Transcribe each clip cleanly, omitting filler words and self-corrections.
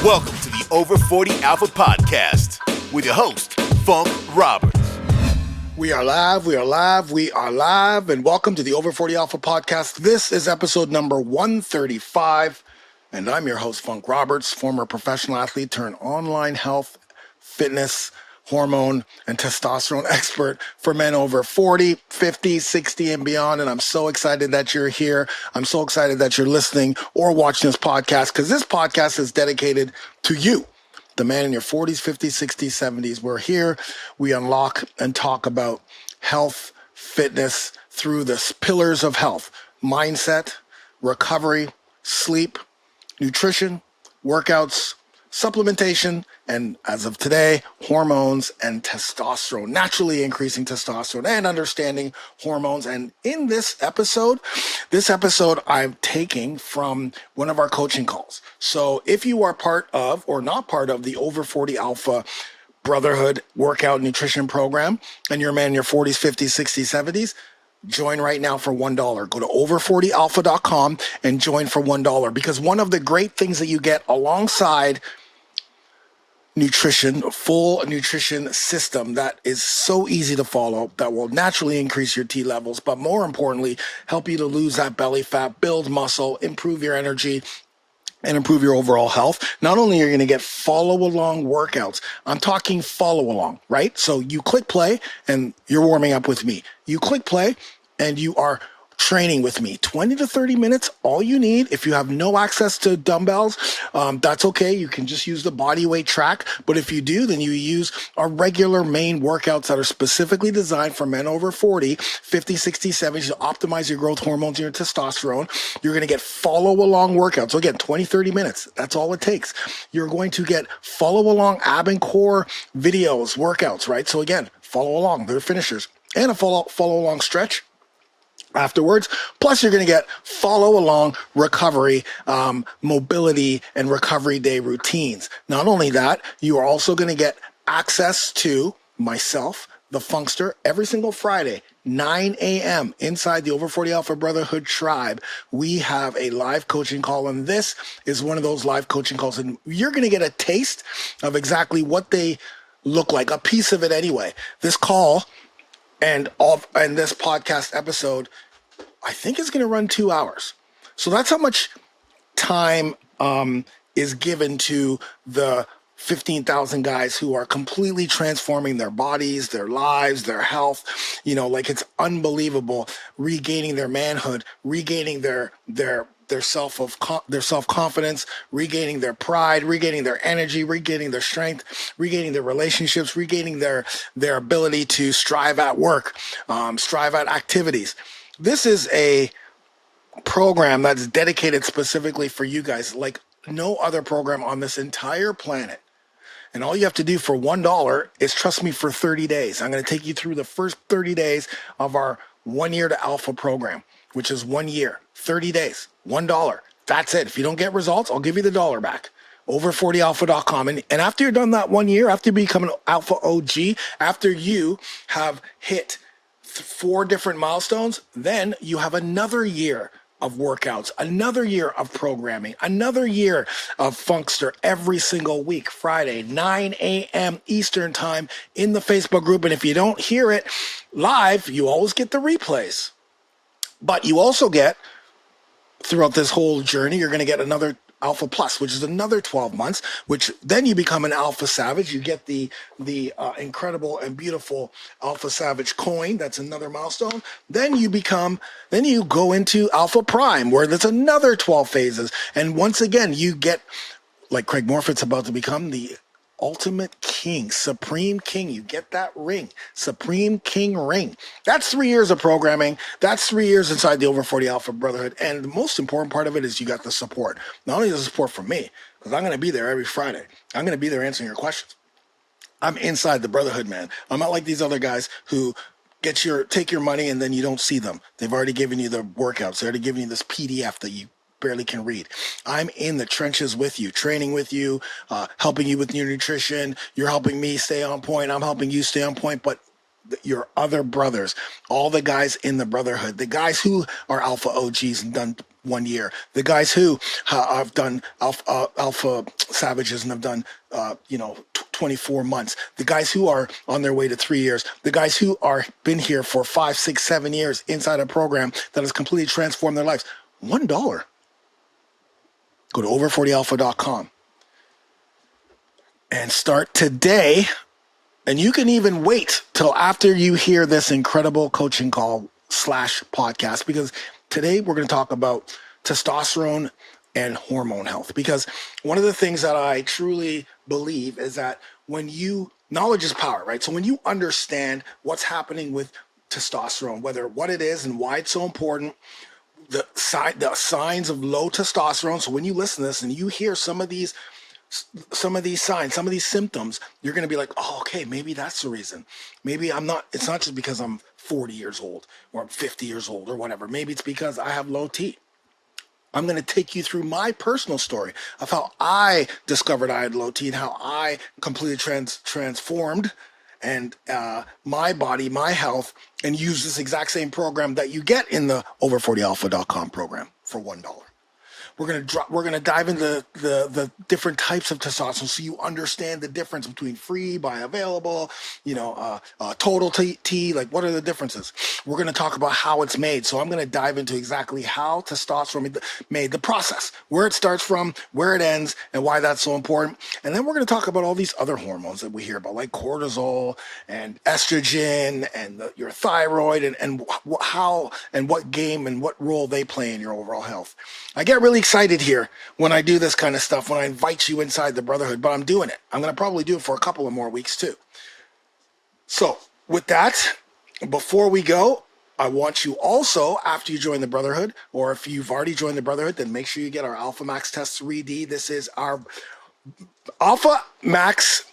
Welcome to the Over 40 Alpha Podcast with your host, Funk Roberts. We are live, and welcome to the Over 40 Alpha Podcast. This is episode number 135, and I'm your host, Funk Roberts, former professional athlete turned online health, fitness, hormone, and testosterone expert for men over 40, 50, 60, and beyond. And I'm so excited that you're here. I'm so excited that you're listening or watching this podcast, because this podcast is dedicated to you, the man in your 40s, 50s, 60s, 70s. We're here. We unlock and talk about health, fitness through the pillars of health: mindset, recovery, sleep, nutrition, workouts, supplementation, and as of today, hormones and testosterone, naturally increasing testosterone and understanding hormones. And in this episode I'm taking from one of our coaching calls. So if you are part of or not part of the Over 40 Alpha Brotherhood workout nutrition program, and you're a man in your 40s, 50s, 60s, 70s, join right now for $1. Go to over40alpha.com and join for $1, because one of the great things that you get alongside nutrition, full nutrition system that is so easy to follow, that will naturally increase your T levels, but more importantly, help you to lose that belly fat, build muscle, improve your energy, and improve your overall health. Not only are you going to get follow-along workouts, I'm talking follow-along, right? So you click play and you're warming up with me. You click play and you are training with me. 20 to 30 minutes, all you need. If you have no access to dumbbells, that's okay. You can just use the body weight track. But if you do, then you use our regular main workouts that are specifically designed for men over 40, 50, 60, 70 to optimize your growth hormones and your testosterone. You're going to get follow-along workouts. So again, 20, 30 minutes. That's all it takes. You're going to get follow-along ab and core videos, workouts, right? So again, follow along. They're finishers. And a follow-along stretch afterwards. Plus, you're going to get follow-along recovery, mobility, and recovery day routines. Not only that, you are also going to get access to myself, the Funkster, every single Friday, 9 a.m. inside the Over 40 Alpha Brotherhood tribe. We have a live coaching call, and this is one of those live coaching calls. And you're going to get a taste of exactly what they look like, a piece of it anyway. This call and this podcast episode, I think, is going to run 2 hours. So that's how much time is given to the 15,000 guys who are completely transforming their bodies, their lives, their health. Like, it's unbelievable, regaining their manhood, regaining their self-confidence, regaining their pride, regaining their energy, regaining their strength, regaining their relationships, regaining their ability to strive at work, strive at activities. This is a program that's dedicated specifically for you guys, like no other program on this entire planet. And all you have to do for $1 is trust me for 30 days. I'm going to take you through the first 30 days of our 1 year to Alpha program, which is 1 year, 30 days, $1. That's it. If you don't get results, I'll give you the dollar back. Over40alpha.com. And after you're done that 1 year, after you become an Alpha OG, after you have hit 4 different milestones, then you have another year of workouts, another year of programming, another year of Funkster every single week, Friday, 9 a.m. Eastern time in the Facebook group. And if you don't hear it live, you always get the replays. But you also get, throughout this whole journey, you're going to get another Alpha Plus, which is another 12 months, which then you become an Alpha Savage. You get the incredible and beautiful Alpha Savage coin. That's another milestone. Then you go into Alpha Prime, where there's another 12 phases. And once again, you get, like Craig Morfitt's about to become, the ultimate king, supreme king. You get that ring, supreme king ring. That's 3 years of programming. That's 3 years inside the Over 40 Alpha Brotherhood. And the most important part of it is you got the support. Not only the support from me, because I'm going to be there every Friday. I'm going to be there answering your questions. I'm inside the Brotherhood, man. I'm not like these other guys who take your money and then you don't see them. They've already given you the workouts. They've already given you this PDF that you barely can read. I'm in the trenches with you, training with you, helping you with your nutrition. You're helping me stay on point. I'm helping you stay on point. But your other brothers, all the guys in the Brotherhood, the guys who are Alpha OGs and done 1 year. The guys who have done alpha savages and have done, 24 months. The guys who are on their way to 3 years. The guys who are been here for 5, 6, 7 years inside a program that has completely transformed their lives. $1. Go to over40alpha.com and start today. And you can even wait till after you hear this incredible coaching call / podcast, because today we're going to talk about testosterone and hormone health. Because one of the things that I truly believe is that knowledge is power, right? So when you understand what's happening with testosterone, what it is and why it's so important, the signs of low testosterone. So when you listen to this and you hear some of these signs, some of these symptoms, you're going to be like, oh, okay, maybe that's the reason. Maybe it's not just because I'm 40 years old or I'm 50 years old or whatever. Maybe it's because I have low T. I'm going to take you through my personal story of how I discovered I had low T and how I completely transformed and my body, my health, and use this exact same program that you get in the over40alpha.com program for $1. We're gonna dive into the different types of testosterone, so you understand the difference between free, bioavailable, total T. Like, what are the differences? We're gonna talk about how it's made. So I'm gonna dive into exactly how testosterone made, the process, where it starts from, where it ends, and why that's so important. And then we're gonna talk about all these other hormones that we hear about, like cortisol and estrogen and your thyroid, and how and what game and what role they play in your overall health. I get really excited here when I do this kind of stuff, when I invite you inside the Brotherhood, but I'm doing it. I'm going to probably do it for a couple of more weeks too. So with that, before we go, I want you also, after you join the Brotherhood, or if you've already joined the Brotherhood, then make sure you get our Alpha Max Test 3D. This is our Alpha Max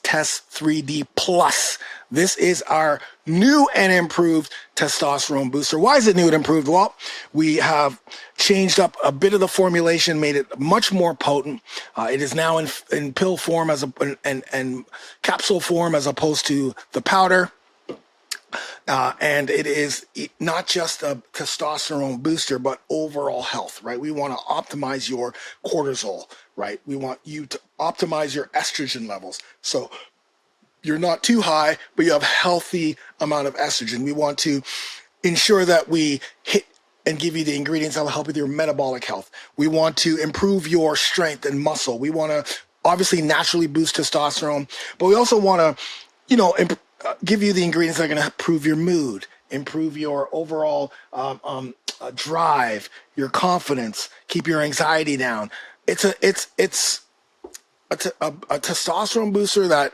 Test 3D Plus. This is our new and improved testosterone booster. Why is it new and improved? Well, we have changed up a bit of the formulation, made it much more potent. It is now in pill form and capsule form as opposed to the powder. And it is not just a testosterone booster, but overall health, right? We want to optimize your cortisol, right? We want you to optimize your estrogen levels. So you're not too high, but you have a healthy amount of estrogen. We want to ensure that we hit and give you the ingredients that will help with your metabolic health. We want to improve your strength and muscle. We want to obviously naturally boost testosterone, but we also want to, give you the ingredients that are going to improve your mood, improve your overall drive, your confidence, keep your anxiety down. It's a testosterone booster that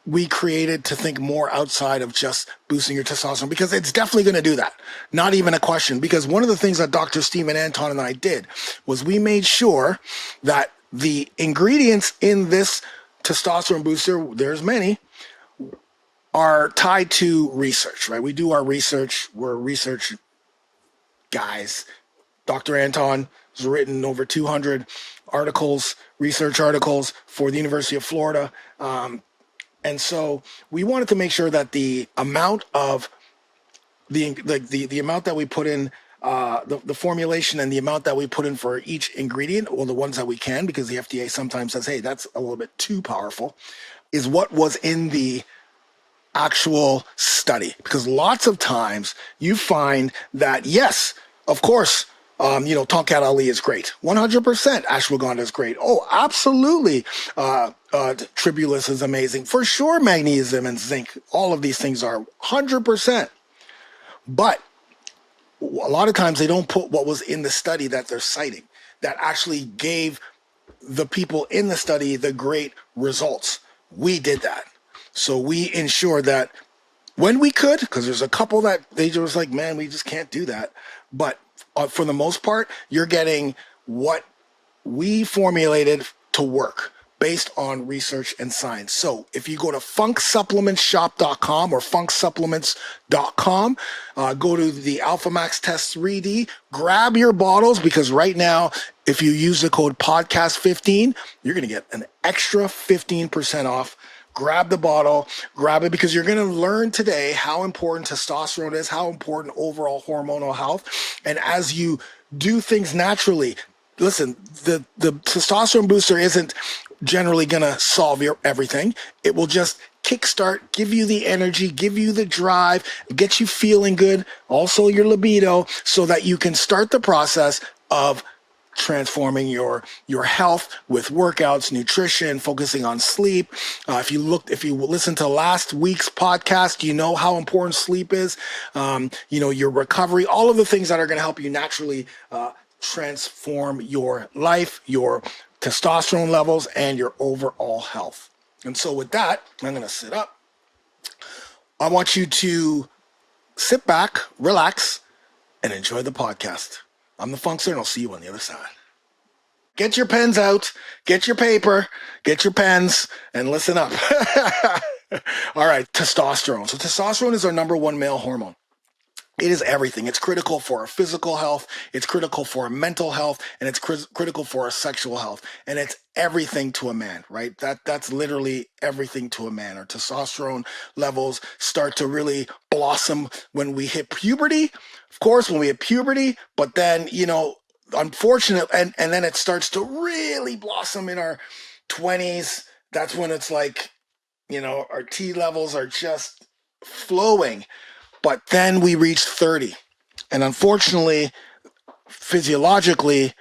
we created to think more outside of just boosting your testosterone, because it's definitely going to do that. Not even a question. Because one of the things that Dr. Stephen Anton and I did was we made sure that the ingredients in this testosterone booster, there's many, are tied to research, right? We do our research. We're research guys. Dr. Anton has written over 200 articles, research articles for the University of Florida. And so we wanted to make sure that the amount of the amount that we put in, the formulation and the amount that we put in for each ingredient, or the ones that we can, because the FDA sometimes says, hey, that's a little bit too powerful, is what was in the actual study. Because lots of times you find that, yes, of course, Tonkat Ali is great. 100% ashwagandha is great. Oh, absolutely. Tribulus is amazing. For sure, magnesium and zinc. All of these things are 100%. But a lot of times they don't put what was in the study that they're citing, that actually gave the people in the study the great results. We did that. So we ensured that when we could, because there's a couple that they just like, man, we just can't do that. But for the most part, you're getting what we formulated to work based on research and science. So if you go to funksupplementsshop.com or funksupplements.com, go to the Alpha Max Test 3D, grab your bottles, because right now, if you use the code podcast15, you're going to get an extra 15% off. grab the bottle, grab it, because you're going to learn today how important testosterone is, how important overall hormonal health. And as you do things naturally, listen, the testosterone booster isn't generally going to solve your everything. It will just kickstart, give you the energy, give you the drive, get you feeling good, also your libido, so that you can start the process of transforming your health with workouts, nutrition, focusing on sleep. If you listen to last week's podcast, you know how important sleep is. Your recovery, all of the things that are going to help you naturally transform your life, your testosterone levels, and your overall health. And so with that, I'm going to sit up. I want you to sit back, relax, and enjoy the podcast. I'm the Funkster, and I'll see you on the other side. Get your pens out, get your paper, get your pens, and listen up. All right, testosterone. So testosterone is our number one male hormone. It is everything. It's critical for our physical health. It's critical for our mental health, and it's critical for our sexual health. And it's everything to a man, right? That's literally everything to a man. Our testosterone levels start to really blossom when we hit puberty. Of course, when we hit puberty, but then, unfortunately, and then it starts to really blossom in our 20s. That's when it's like, our T levels are just flowing. But then we reach 30. And unfortunately, physiologically,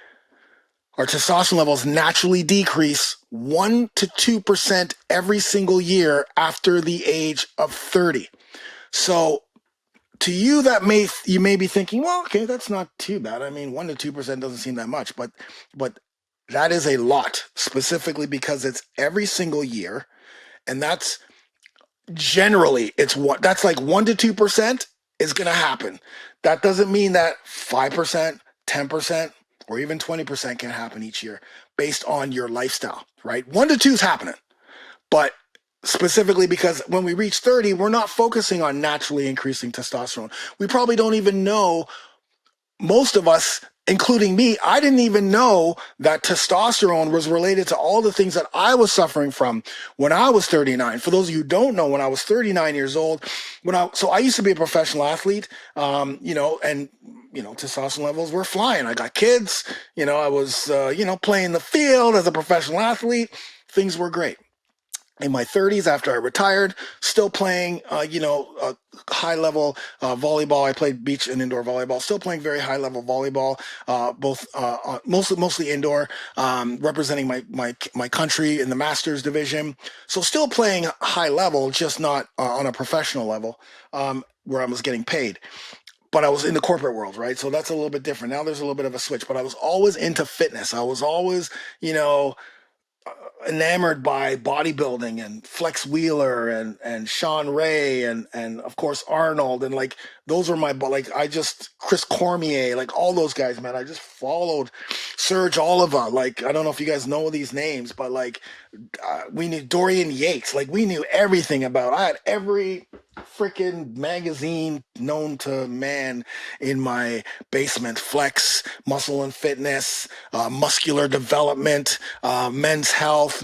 our testosterone levels naturally decrease 1 to 2% every single year after the age of 30. So to you, you may be thinking, well, okay, that's not too bad. I mean, 1 to 2% doesn't seem that much, but that is a lot, specifically because it's every single year. And that's generally, that's like 1 to 2% is going to happen. That doesn't mean that 5%, 10%, or even 20% can happen each year based on your lifestyle, right? 1 to 2 is happening. But specifically because when we reach 30, we're not focusing on naturally increasing testosterone. We probably don't even know, most of us, including me, I didn't even know that testosterone was related to all the things that I was suffering from when I was 39. For those of you who don't know, when I was 39 years old, I used to be a professional athlete, testosterone levels were flying. I got kids, I was, playing the field as a professional athlete. Things were great. In my 30s, after I retired, still playing, high-level volleyball. I played beach and indoor volleyball. Still playing very high-level volleyball, mostly indoor, representing my country in the Masters division. So still playing high level, just not on a professional level, where I was getting paid. But I was in the corporate world, right? So that's a little bit different. Now there's a little bit of a switch. But I was always into fitness. I was always, enamored by bodybuilding and Flex Wheeler and Sean Ray and of course Arnold, and like those were Chris Cormier, like all those guys, man. I just followed Serge Oliva. Like, I don't know if you guys know these names, but we knew Dorian Yates. Like, we knew everything about. I had every freaking magazine known to man in my basement. Flex, Muscle and Fitness, Muscular Development, Men's Health,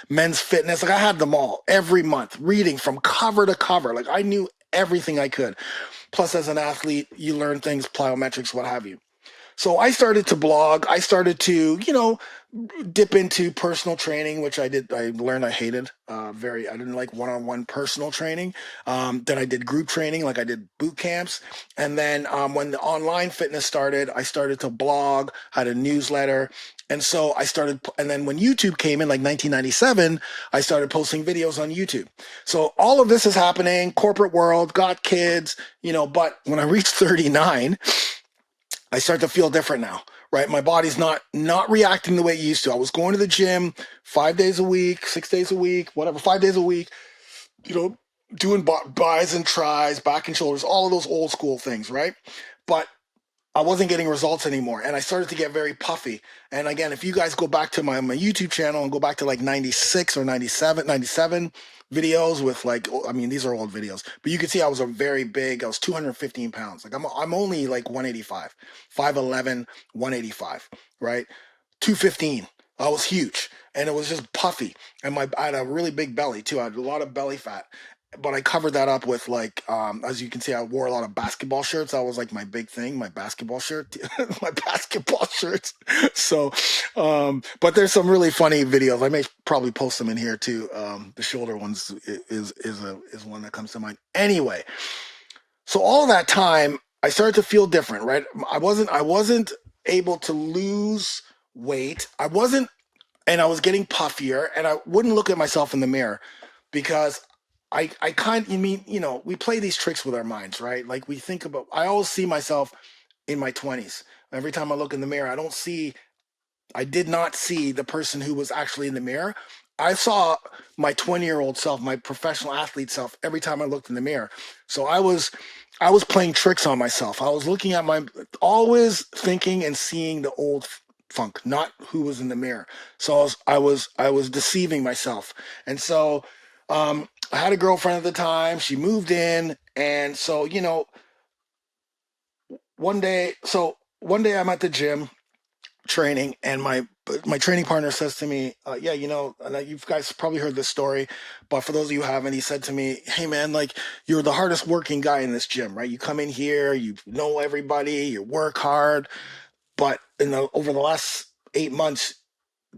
Men's Fitness. Like, I had them all every month, reading from cover to cover. Like, I knew everything I could. Plus, as an athlete, you learn things, plyometrics, what have you. So I started to blog. I started to, dip into personal training, which I did. I learned I hated. I didn't like one-on-one personal training. Then I did group training, like I did boot camps. And then when the online fitness started, I started to blog, had a newsletter. And so and then when YouTube came in, like 1997, I started posting videos on YouTube. So all of this is happening, corporate world, got kids, but when I reached 39, I start to feel different now, right? My body's not reacting the way it used to. I was going to the gym 5 days a week, 6 days a week, whatever, 5 days a week, doing buys and tries, back and shoulders, all of those old school things, right? But I wasn't getting results anymore, and I started to get very puffy. And again, if you guys go back to my YouTube channel and go back to like 96 or 97 videos with these are old videos, but you can see I was very big. I was 215 pounds. Like I'm only like 185, 5'11", 185, right? 215. I was huge, and it was just puffy, and I had a really big belly too. I had a lot of belly fat, but I covered that up with like, as you can see, I wore a lot of basketball shirts. That was like my big thing, my basketball shirt, my basketball shirts. So, but there's some really funny videos. I may probably post them in here too. The shoulder ones is one that comes to mind. Anyway, so all that time, I started to feel different, right? I wasn't able to lose weight. I wasn't, and I was getting puffier, and I wouldn't look at myself in the mirror because I kind, you mean, we play these tricks with our minds, right? Like we think about, I always see myself in my 20s. Every time I look in the mirror, I did not see the person who was actually in the mirror. I saw my 20-year-old self, my professional athlete self, every time I looked in the mirror. So I was playing tricks on myself. I was looking at always thinking and seeing the old funk, not who was in the mirror. So I was deceiving myself. And so I had a girlfriend at the time. She moved in, and so one day I'm at the gym training, and my training partner says to me, yeah, and you guys probably heard this story, but for those of you who haven't, he said to me, hey man, like, you're the hardest working guy in this gym, right? You come in here, you know everybody, you work hard, but over the last 8 months,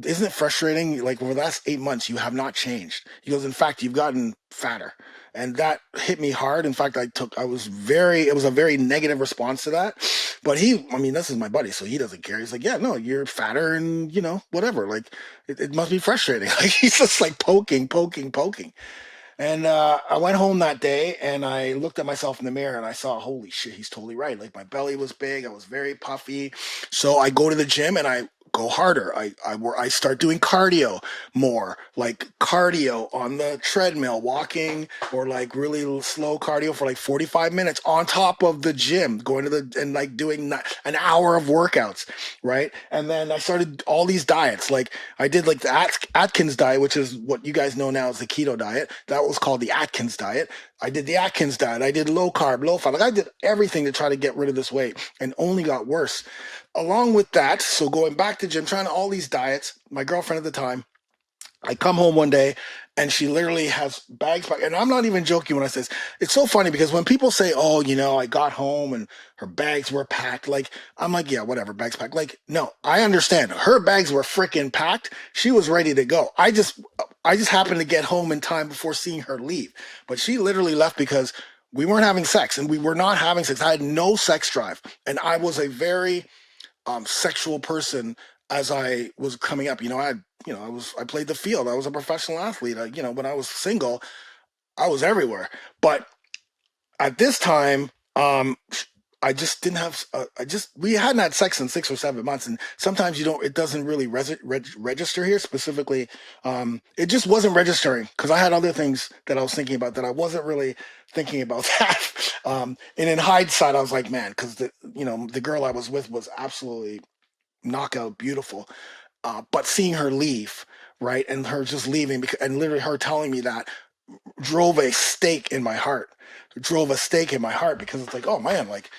isn't it frustrating? Like, over the last 8 months, you have not changed. He goes, in fact, you've gotten fatter. And that hit me hard. In fact, it was a very negative response to that. But I mean, this is my buddy, so he doesn't care. He's like, yeah, no, you're fatter and, whatever. Like, it must be frustrating. Like, he's just like poking, poking, poking. And I went home that day, and I looked at myself in the mirror, and I saw, holy shit, he's totally right. Like, my belly was big, I was very puffy. So I go to the gym and I go harder. I start doing cardio more, like cardio on the treadmill, walking, or like really slow cardio for like 45 minutes on top of the gym, going to and like doing an hour of workouts, right? And then I started all these diets. Like, I did like the Atkins diet, which is what you guys know now as the keto diet. That was called the Atkins diet. I did the Atkins diet. I did low carb, low fat. Like, I did everything to try to get rid of this weight, and only got worse. Along with that, so going back to gym, trying all these diets, my girlfriend at the time, I come home one day, and she literally has bags packed. And I'm not even joking when I say this. It's so funny because when people say, oh, I got home and her bags were packed, like, I'm like, yeah, whatever, bags packed. Like, no, I understand. Her bags were freaking packed. She was ready to go. I just happened to get home in time before seeing her leave. But she literally left because we weren't having sex, and we were not having sex. I had no sex drive. And I was a very sexual person as I was coming up. I played the field. I was a professional athlete. When I was single, I was everywhere. But at this time, I just didn't have. We hadn't had sex in 6 or 7 months, and sometimes you don't. It doesn't really register here specifically. It just wasn't registering because I had other things that I was thinking about that I wasn't really thinking about that. And in hindsight, I was like, man, because the girl I was with was absolutely knockout beautiful. But seeing her leave, right, and her just leaving, and literally her telling me that drove a stake in my heart. Drove a stake in my heart because it's like, oh man, like,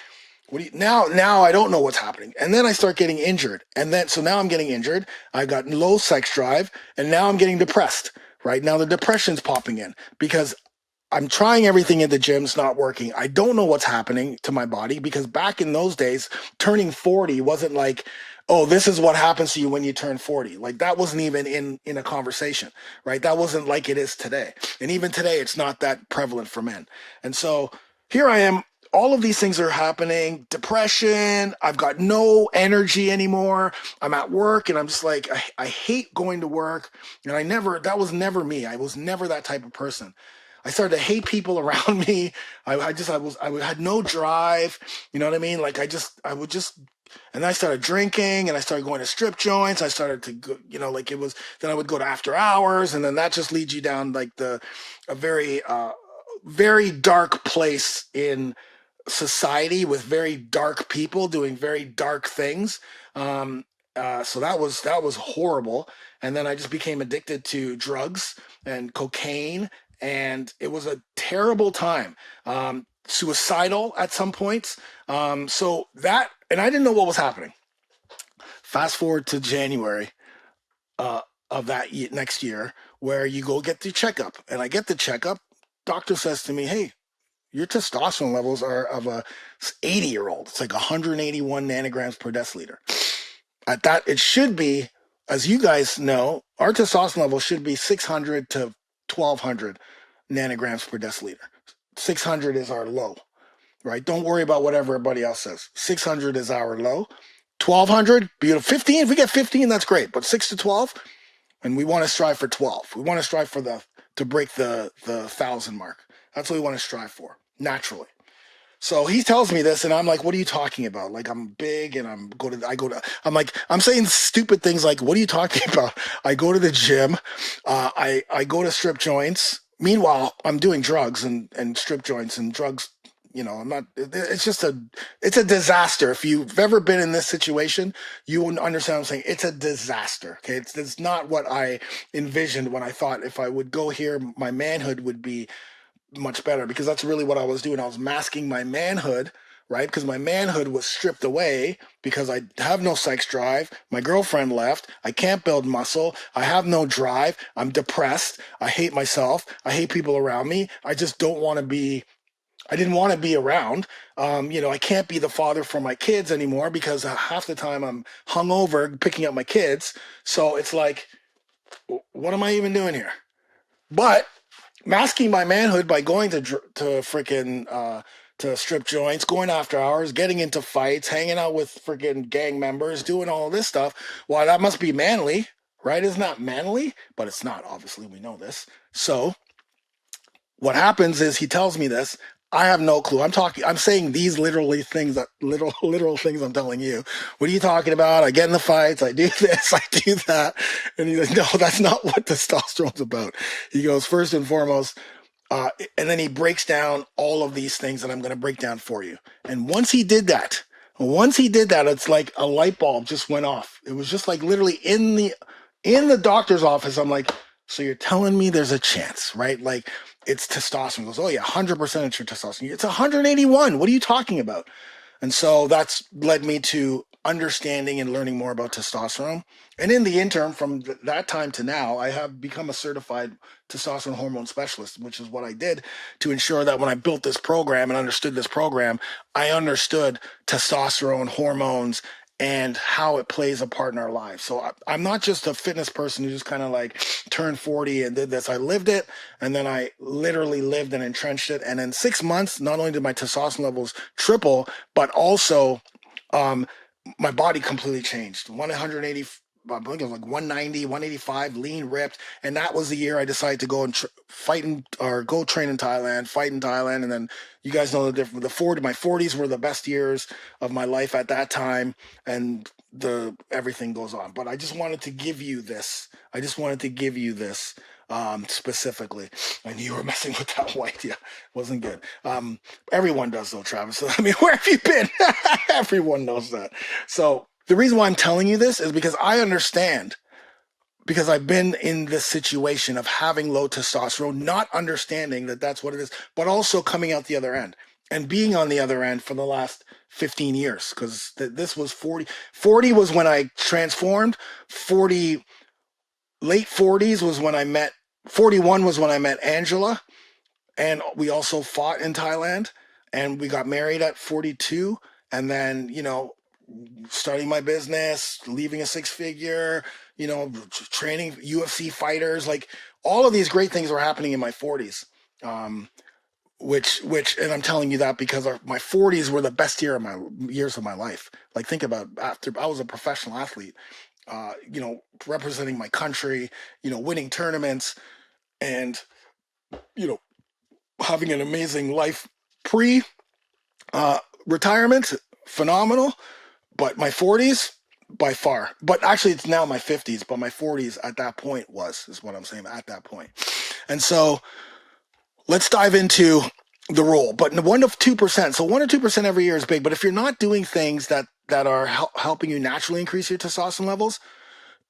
what do you now I don't know what's happening. And then I start getting injured. And then so now I'm getting injured. I got low sex drive, and now I'm getting depressed. Right now the depression's popping in because I'm trying everything in the gym, it's not working. I don't know what's happening to my body because back in those days, turning 40 wasn't like, oh, this is what happens to you when you turn 40. Like, that wasn't even in a conversation, right? That wasn't like it is today. And even today, it's not that prevalent for men. And so here I am. All of these things are happening. Depression. I've got no energy anymore. I'm at work, and I'm just like, I hate going to work. And that was never me. I was never that type of person. I started to hate people around me. I had no drive. You know what I mean? Like, I would just, and then I started drinking, and I started going to strip joints. I started to go, like, it was, then I would go to after hours, and then that just leads you down like a very, very dark place in society with very dark people doing very dark things. So that was horrible. And then I just became addicted to drugs and cocaine, and it was a terrible time. Suicidal at some points. And I didn't know what was happening. Fast forward to January. of that next year, where you go get the checkup. And I get the checkup. Doctor says to me, hey, your testosterone levels are of a 80-year-old. It's like 181 nanograms per deciliter. At that, it should be, as you guys know, our testosterone level should be 600 to 1200 nanograms per deciliter. 600 is our low, right? Don't worry about what everybody else says. 600 is our low. 1200, beautiful. 15, if we get 15, that's great. But 6 to 12, and we want to strive for 12. We want to strive for to break the 1,000 mark. That's what we want to strive for, naturally. So he tells me this, and I'm like, what are you talking about? Like, I'm big, and I'm like, I'm saying stupid things like, what are you talking about? I go to the gym. I go to strip joints. Meanwhile, I'm doing drugs and strip joints and drugs. I'm not, it's a disaster. If you've ever been in this situation, you wouldn't understand what I'm saying. It's a disaster. Okay. It's not what I envisioned when I thought if I would go here, my manhood would be much better, because that's really what I was doing. I was masking my manhood, right? Because my manhood was stripped away because I have no sex drive. My girlfriend left. I can't build muscle. I have no drive. I'm depressed. I hate myself. I hate people around me. I just don't want to be. I didn't want to be around. I can't be the father for my kids anymore because half the time I'm hungover picking up my kids. So it's like, what am I even doing here? But masking my manhood by going to freaking to strip joints, going after hours, getting into fights, hanging out with freaking gang members, doing all this stuff. Well, that must be manly, right? It's not manly, but it's not. Obviously, we know this. So what happens is he tells me this. I have no clue. I'm saying these literal things I'm telling you. What are you talking about? I get in the fights. I do this. I do that. And he's like, no, that's not what testosterone's about. He goes, first and foremost, and then he breaks down all of these things that I'm going to break down for you. And once he did that, it's like a light bulb just went off. It was just like literally in the doctor's office. I'm like, so you're telling me there's a chance, right? Like, it's testosterone. He goes, oh yeah, 100% it's your testosterone. It's 181. What are you talking about? And so that's led me to understanding and learning more about testosterone. And in the interim, from that time to now, I have become a certified testosterone hormone specialist, which is what I did to ensure that when I built this program and understood this program, I understood testosterone, hormones, and how it plays a part in our lives. So I'm not just a fitness person who just kind of like turned 40 and did this. I lived it, and then I literally lived and entrenched it. And in 6 months, not only did my testosterone levels triple, but also my body completely changed. 180, I think it was like 190, 185, lean, ripped. And that was the year I decided to go and go train in Thailand, fight in Thailand. And then you guys know the difference. My 40s were the best years of my life at that time. And everything goes on. But I just wanted to give you this. Specifically. And you were messing with that white. Yeah, wasn't good. Everyone does though, Travis. I mean, where have you been? Everyone knows that. So the reason why I'm telling you this is because I understand, because I've been in this situation of having low testosterone, not understanding that that's what it is, but also coming out the other end and being on the other end for the last 15 years. Because this was 40. 40 was when I transformed. Late 40s was when I met, 41 was when I met Angela, and we also fought in Thailand, and we got married at 42, and then, starting my business, leaving a 6-figure, training UFC fighters, like all of these great things were happening in my 40s. And I'm telling you that because my 40s were the best years of my life. Like, think about, after I was a professional athlete, representing my country, winning tournaments, and, having an amazing life retirement, phenomenal. But my 40s, by far. But actually, it's now my 50s, but my 40s at that point is what I'm saying, at that point. And so let's dive into the role. But 1 to 2%. So 1 or 2% every year is big. But if you're not doing things that are helping you naturally increase your testosterone levels,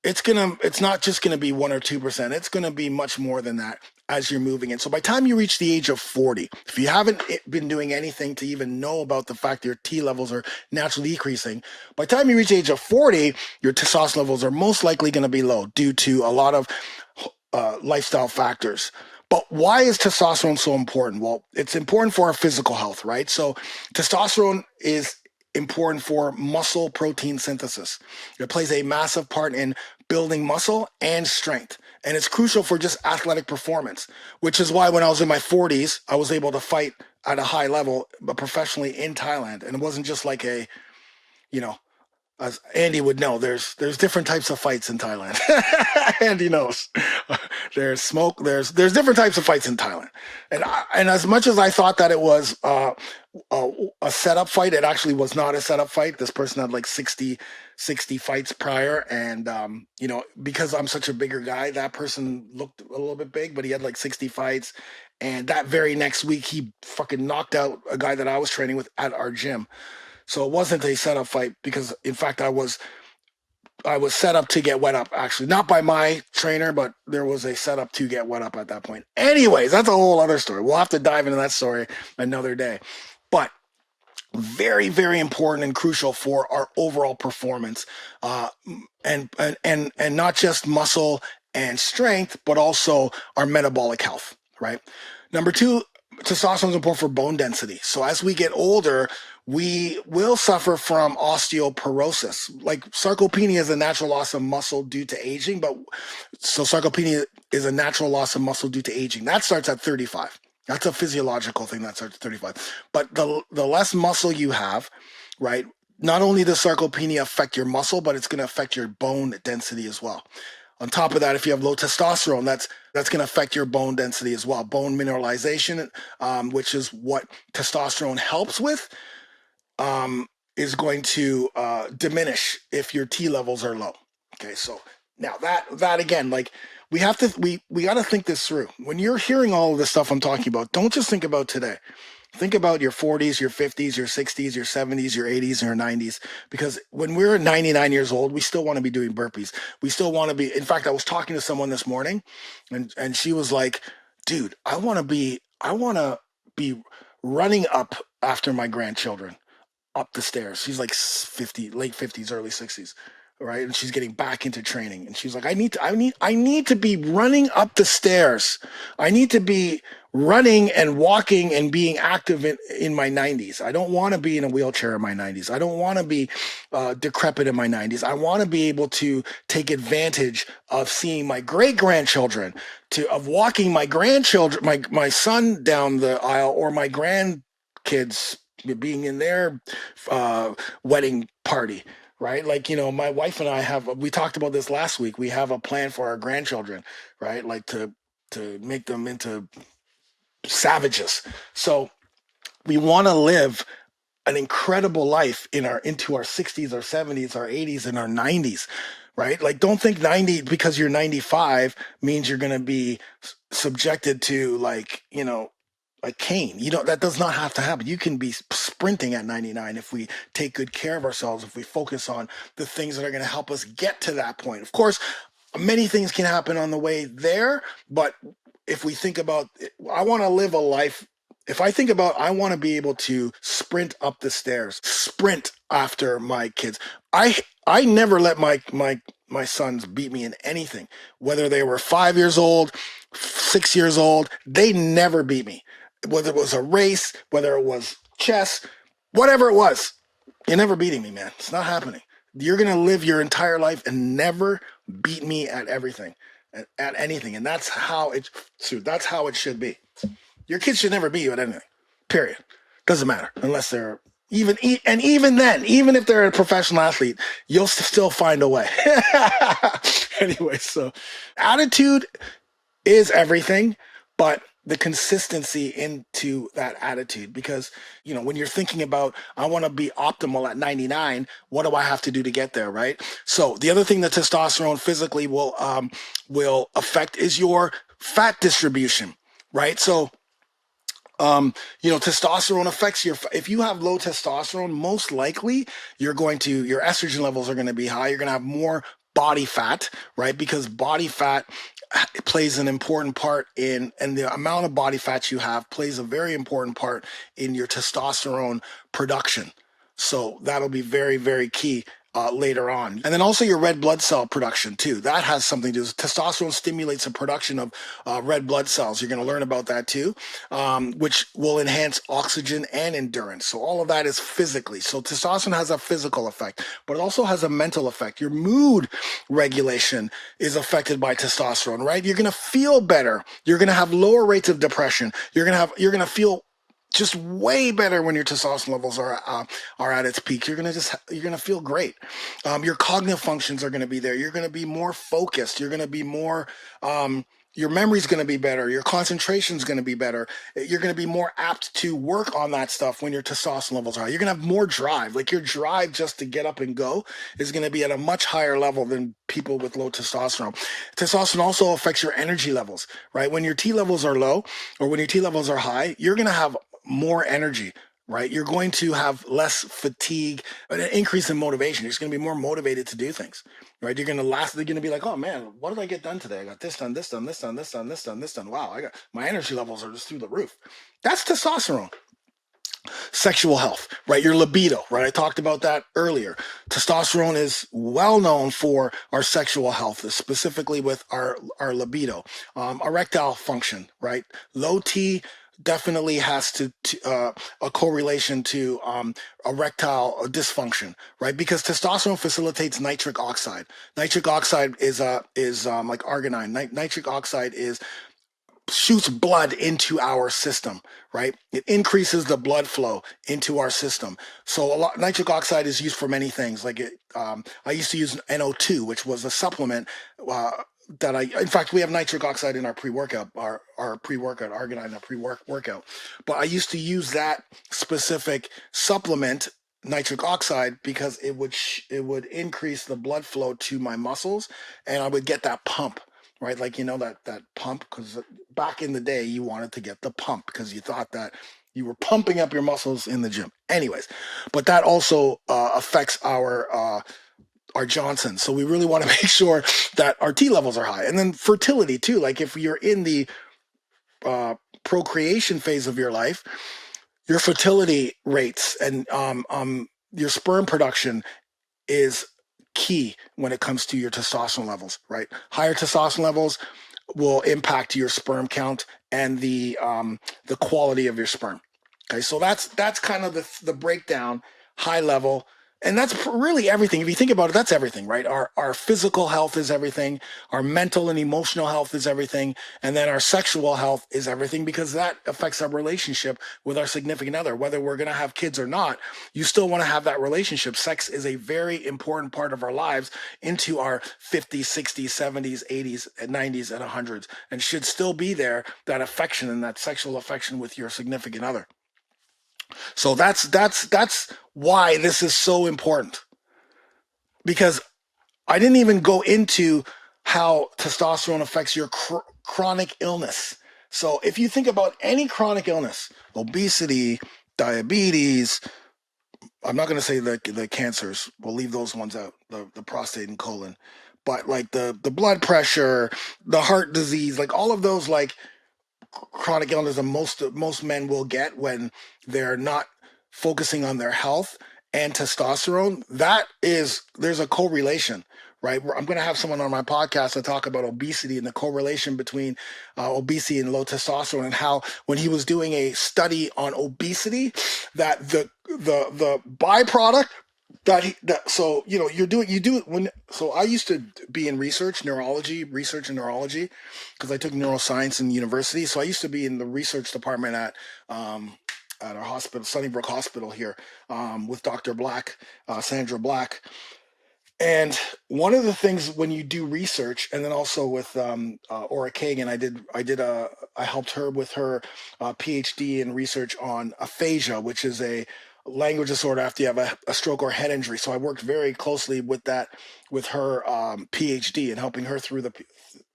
it's not just gonna be 1 or 2%. It's gonna be much more than that as you're moving in. So by the time you reach the age of 40, if you haven't been doing anything to even know about the fact that your T levels are naturally decreasing, by the time you reach the age of 40, your testosterone levels are most likely going to be low due to a lot of lifestyle factors. But why is testosterone so important? Well, it's important for our physical health, right? So testosterone is important for muscle protein synthesis. It plays a massive part in building muscle and strength. And it's crucial for just athletic performance, which is why when I was in my 40s, I was able to fight at a high level, but professionally in Thailand. And it wasn't just like a, you know, as Andy would know, there's different types of fights in Thailand. Andy knows. There's smoke. There's different types of fights in Thailand, and as much as I thought that it was a setup fight, it actually was not a setup fight. This person had like 60 fights prior, and because I'm such a bigger guy, that person looked a little bit big, but he had like 60 fights, and that very next week he fucking knocked out a guy that I was training with at our gym. So it wasn't a setup fight because, in fact, I was set up to get wet up, actually. Not by my trainer, but there was a setup to get wet up at that point. Anyways, that's a whole other story. We'll have to dive into that story another day. But very, very important and crucial for our overall performance, and not just muscle and strength, but also our metabolic health, right? Number two, testosterone is important for bone density. So as we get older, we will suffer from osteoporosis. Like sarcopenia is a natural loss of muscle due to aging, so sarcopenia is a natural loss of muscle due to aging. That starts at 35. That's a physiological thing that starts at 35. But the less muscle you have, right, not only does sarcopenia affect your muscle, but it's going to affect your bone density as well. On top of that, if you have low testosterone, that's going to affect your bone density as well. Bone mineralization, which is what testosterone helps with, is going to diminish if your T levels are low. Okay, so now that again, like we got to think this through. When you're hearing all of this stuff I'm talking about, don't just think about today. Think about your 40s, your 50s, your 60s, your 70s, your 80s, and your 90s. Because when we're 99 years old, we still want to be doing burpees. We still want to be. In fact, I was talking to someone this morning, and she was like, "Dude, I want to be running up after my grandchildren up the stairs." She's like 50, late 50s, early 60s. Right. And she's getting back into training. And she's like, I need to be running up the stairs. I need to be running and walking and being active in my 90s. I don't want to be in a wheelchair in my 90s. I don't want to be decrepit in my 90s. I want to be able to take advantage of seeing my great grandchildren, of walking my grandchildren, my son down the aisle, or my grandkids being in their wedding party. Right. Like, my wife and I we talked about this last week. We have a plan for our grandchildren, right? Like to make them into savages. So we want to live an incredible life into our 60s, our 70s, our 80s, and our 90s, right? Like, don't think 90 because you're 95 means you're going to be subjected to like cane. That does not have to happen. You can be sprinting at 99 if we take good care of ourselves, if we focus on the things that are going to help us get to that point. Of course, many things can happen on the way there, but if we think about, I want to live a life. If I think about, I want to be able to sprint up the stairs, sprint after my kids. I never let my sons beat me in anything, whether they were 5 years old, 6 years old. They never beat me. Whether it was a race, whether it was chess, whatever it was, you're never beating me, man. It's not happening. You're going to live your entire life and never beat me at everything, at anything. And that's how it should be. Your kids should never beat you at anything, period. Doesn't matter unless they're even then, even if they're a professional athlete, you'll still find a way. Anyway, so attitude is everything, but the consistency into that attitude, because when you're thinking about, I want to be optimal at 99, what do I have to do to get there, right? So the other thing that testosterone physically will affect is your fat distribution, right? So testosterone affects if you have low testosterone, most likely your estrogen levels are going to be high. You're going to have more body fat, right? Because body fat plays an important part in, and the amount of body fat you have plays a very important part in your testosterone production. So that'll be very, very key later on. And then also your red blood cell production too. That has something to do with testosterone stimulates the production of red blood cells. You're going to learn about that too, which will enhance oxygen and endurance. So all of that is physically. So testosterone has a physical effect, but it also has a mental effect. Your mood regulation is affected by testosterone, right? You're going to feel better. You're going to have lower rates of depression. You're going to feel just way better when your testosterone levels are at its peak. You're gonna feel great. Your cognitive functions are gonna be there. You're gonna be more focused. You're gonna be more. Your memory's gonna be better. Your concentration's gonna be better. You're gonna be more apt to work on that stuff when your testosterone levels are high. You're gonna have more drive. Like your drive just to get up and go is gonna be at a much higher level than people with low testosterone. Testosterone also affects your energy levels, right? When your T levels are low or when your T levels are high, you're gonna have more energy, right? You're going to have less fatigue, an increase in motivation. You're just going to be more motivated to do things, right? You're going to be like, oh man, what did I get done today? I got this done, this done, this done, this done, this done, this done. Wow, my energy levels are just through the roof. That's testosterone. Sexual health, right? Your libido, right? I talked about that earlier. Testosterone is well known for our sexual health, specifically with our libido. Erectile function, right? Low T definitely has a correlation to erectile dysfunction, right? Because testosterone facilitates nitric oxide. Nitric oxide is like arginine. Nitric oxide is shoots blood into our system, right? It increases the blood flow into our system. So nitric oxide is used for many things. Like I used to use NO2, which was a supplement in fact, we have nitric oxide in our pre-workout, our pre-workout, arginine in our pre-workout. But I used to use that specific supplement, nitric oxide, because it would increase the blood flow to my muscles, and I would get that pump, right? Like, that pump, because back in the day, you wanted to get the pump because you thought that you were pumping up your muscles in the gym. Anyways, but that also affects our Johnson. So we really want to make sure that our T levels are high. And then fertility too. Like if you're in the procreation phase of your life, your fertility rates and your sperm production is key when it comes to your testosterone levels, right? Higher testosterone levels will impact your sperm count and the quality of your sperm. Okay, so that's kind of the breakdown, high level. And that's really everything. If you think about it, that's everything, right? Our physical health is everything. Our mental and emotional health is everything. And then our sexual health is everything, because that affects our relationship with our significant other. Whether we're going to have kids or not, you still want to have that relationship. Sex is a very important part of our lives into our 50s, 60s, 70s, 80s, 90s, and 100s, and should still be there, that affection and that sexual affection with your significant other. So that's why this is so important, because I didn't even go into how testosterone affects your chronic illness. So if you think about any chronic illness, obesity, diabetes, I'm not going to say the cancers, we'll leave those ones out, the prostate and colon, but like the blood pressure, the heart disease, like all of those, like chronic illness that most men will get when they're not focusing on their health and testosterone, there's a correlation, right? I'm going to have someone on my podcast to talk about obesity and the correlation between obesity and low testosterone, and how when he was doing a study on obesity, that the byproduct so I used to be in research and neurology, because I took neuroscience in university. So I used to be in the research department at our hospital, Sunnybrook Hospital here, with Dr. Black, Sandra Black. And one of the things when you do research, and then also with Ora Kagan, I helped her with her PhD in research on aphasia, which is a language disorder after you have a stroke or head injury. So I worked very closely with her PhD and helping her through